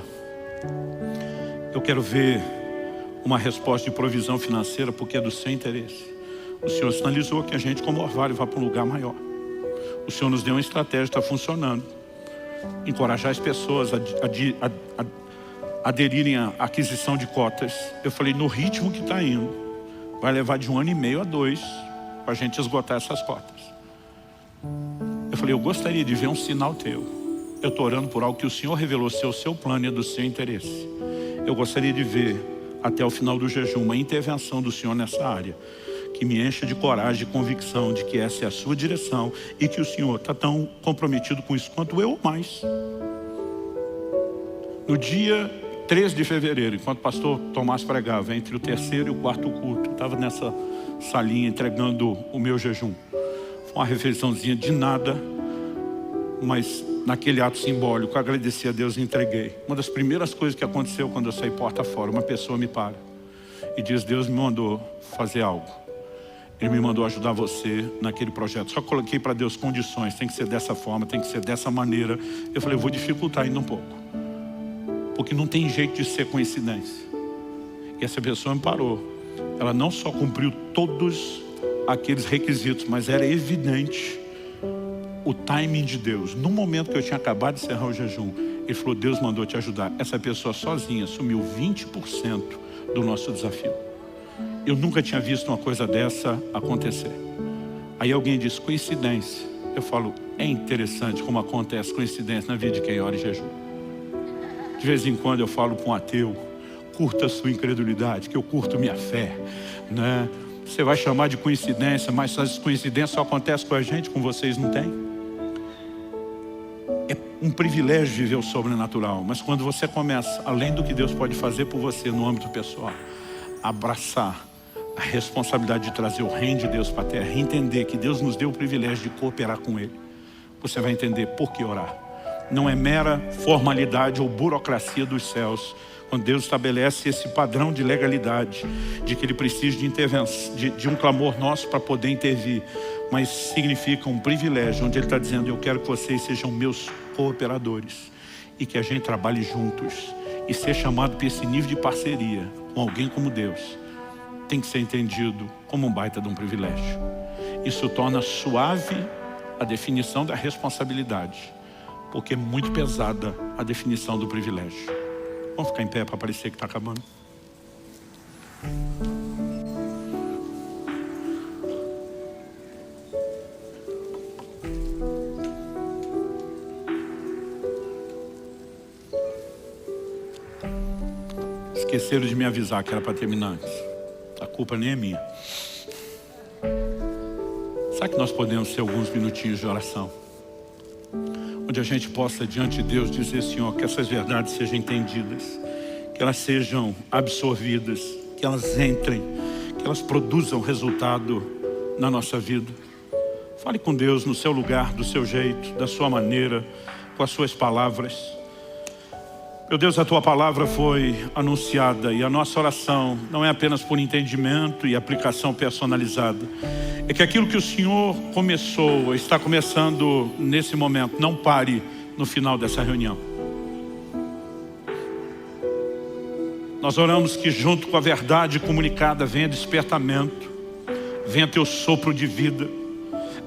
eu quero ver uma resposta de provisão financeira, porque é do seu interesse. O Senhor sinalizou que a gente, como orvalho, vá para um lugar maior. O Senhor nos deu uma estratégia, está funcionando. Encorajar as pessoas a aderirem à aquisição de cotas. Eu falei, no ritmo que está indo, vai levar de 1 ano e meio a 2 para a gente esgotar essas cotas. Eu falei, eu gostaria de ver um sinal teu. Eu estou orando por algo que o Senhor revelou ser o seu plano e é do seu interesse. Eu gostaria de ver, até o final do jejum, uma intervenção do Senhor nessa área, que me encha de coragem e convicção de que essa é a sua direção e que o Senhor está tão comprometido com isso quanto eu ou mais. No dia 3 de fevereiro, enquanto o pastor Tomás pregava, entre o 3º e o 4º culto, estava nessa salinha entregando o meu jejum. Foi uma refeiçãozinha de nada, mas naquele ato simbólico, agradeci a Deus e entreguei. Uma das primeiras coisas que aconteceu quando eu saí porta fora, uma pessoa me para e diz: Deus me mandou fazer algo. Ele me mandou ajudar você naquele projeto. Só coloquei para Deus condições, tem que ser dessa forma, tem que ser dessa maneira. Eu falei, eu vou dificultar ainda um pouco, porque não tem jeito de ser coincidência. E essa pessoa me parou. Ela não só cumpriu todos aqueles requisitos, mas era evidente o timing de Deus. No momento que eu tinha acabado de encerrar o jejum, ele falou, Deus mandou te ajudar. Essa pessoa sozinha assumiu 20% do nosso desafio. Eu nunca tinha visto uma coisa dessa acontecer. Aí alguém diz, coincidência. Eu falo, é interessante como acontece coincidência na vida de quem ora e jejum. De vez em quando eu falo para um ateu, curta a sua incredulidade, que eu curto minha fé, né? Você vai chamar de coincidência, mas essas coincidências só acontecem com a gente, com vocês não tem. É um privilégio viver o sobrenatural, mas quando você começa, além do que Deus pode fazer por você no âmbito pessoal, abraçar a responsabilidade de trazer o reino de Deus para a terra, entender que Deus nos deu o privilégio de cooperar com Ele, você vai entender por que orar. Não é mera formalidade ou burocracia dos céus. Quando Deus estabelece esse padrão de legalidade, de que Ele precisa de intervenção, de um clamor nosso para poder intervir, mas significa um privilégio, onde Ele está dizendo, eu quero que vocês sejam meus cooperadores, e que a gente trabalhe juntos, e ser chamado para esse nível de parceria com alguém como Deus, tem que ser entendido como um baita de um privilégio. Isso torna suave a definição da responsabilidade, porque é muito pesada a definição do privilégio. Vamos ficar em pé para parecer que está acabando. Esqueceram de me avisar que era para terminar antes. A culpa nem é minha. Sabe que nós podemos ter alguns minutinhos de oração, onde a gente possa diante de Deus dizer, Senhor, que essas verdades sejam entendidas, que elas sejam absorvidas, que elas entrem, que elas produzam resultado na nossa vida. Fale com Deus no seu lugar, do seu jeito, da sua maneira, com as suas palavras. Meu Deus, a Tua palavra foi anunciada e a nossa oração não é apenas por entendimento e aplicação personalizada. É que aquilo que o Senhor começou, está começando nesse momento, não pare no final dessa reunião. Nós oramos que junto com a verdade comunicada venha despertamento, venha Teu sopro de vida,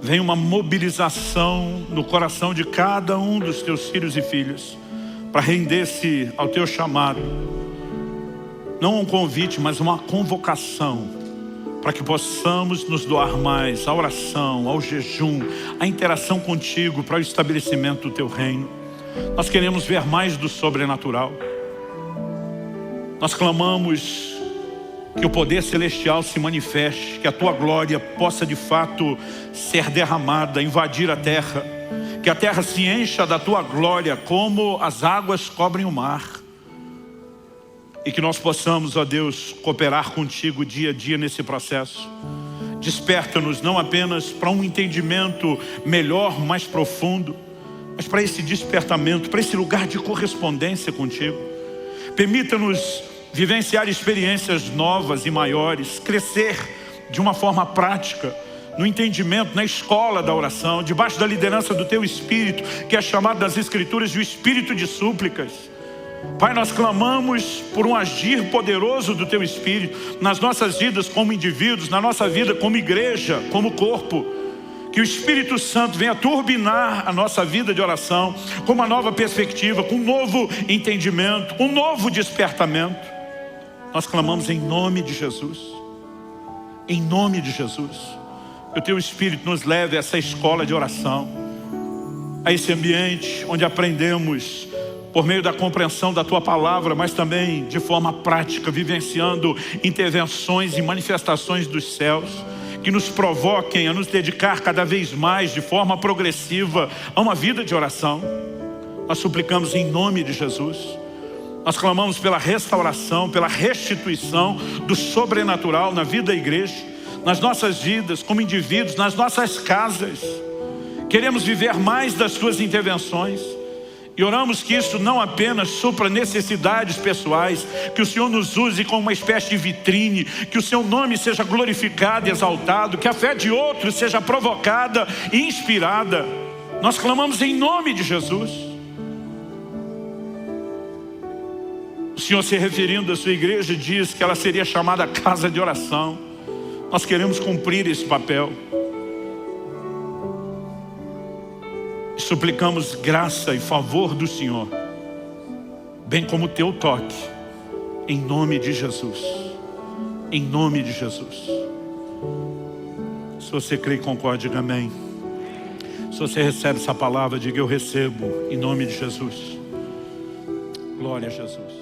venha uma mobilização no coração de cada um dos Teus filhos e filhas, para render-se ao Teu chamado. Não um convite, mas uma convocação, para que possamos nos doar mais à oração, ao jejum, à interação contigo, para o estabelecimento do Teu reino. Nós queremos ver mais do sobrenatural. Nós clamamos que o poder celestial se manifeste, que a Tua glória possa de fato ser derramada, invadir a terra, que a terra se encha da Tua glória como as águas cobrem o mar. e que nós possamos, ó Deus, cooperar contigo dia a dia nesse processo. Desperta-nos não apenas para um entendimento melhor, mais profundo, mas para esse despertamento, para esse lugar de correspondência contigo. Permita-nos vivenciar experiências novas e maiores, crescer de uma forma prática, no entendimento, na escola da oração, debaixo da liderança do Teu Espírito, que é chamado nas Escrituras de o Espírito de súplicas. Pai, nós clamamos por um agir poderoso do Teu Espírito nas nossas vidas como indivíduos, na nossa vida como igreja, como corpo. Que o Espírito Santo venha turbinar a nossa vida de oração com uma nova perspectiva, com um novo entendimento, um novo despertamento. Nós clamamos em nome de Jesus. Em nome de Jesus. Que o Teu Espírito nos leve a essa escola de oração, a esse ambiente onde aprendemos por meio da compreensão da Tua palavra, mas também de forma prática, vivenciando intervenções e manifestações dos céus, que nos provoquem a nos dedicar cada vez mais, de forma progressiva, a uma vida de oração. Nós suplicamos em nome de Jesus. Nós clamamos pela restauração, pela restituição do sobrenatural na vida da igreja, nas nossas vidas, como indivíduos, nas nossas casas. Queremos viver mais das Tuas intervenções. E oramos que isso não apenas supra necessidades pessoais, que o Senhor nos use como uma espécie de vitrine, que o Seu nome seja glorificado e exaltado, que a fé de outros seja provocada e inspirada. Nós clamamos em nome de Jesus. O Senhor, se referindo à Sua igreja, diz que ela seria chamada casa de oração. Nós queremos cumprir esse papel. Suplicamos graça e favor do Senhor, bem como o Teu toque, em nome de Jesus. Em nome de Jesus. Se você crê e concorda, diga amém. Se você recebe essa palavra, diga eu recebo, em nome de Jesus. Glória a Jesus.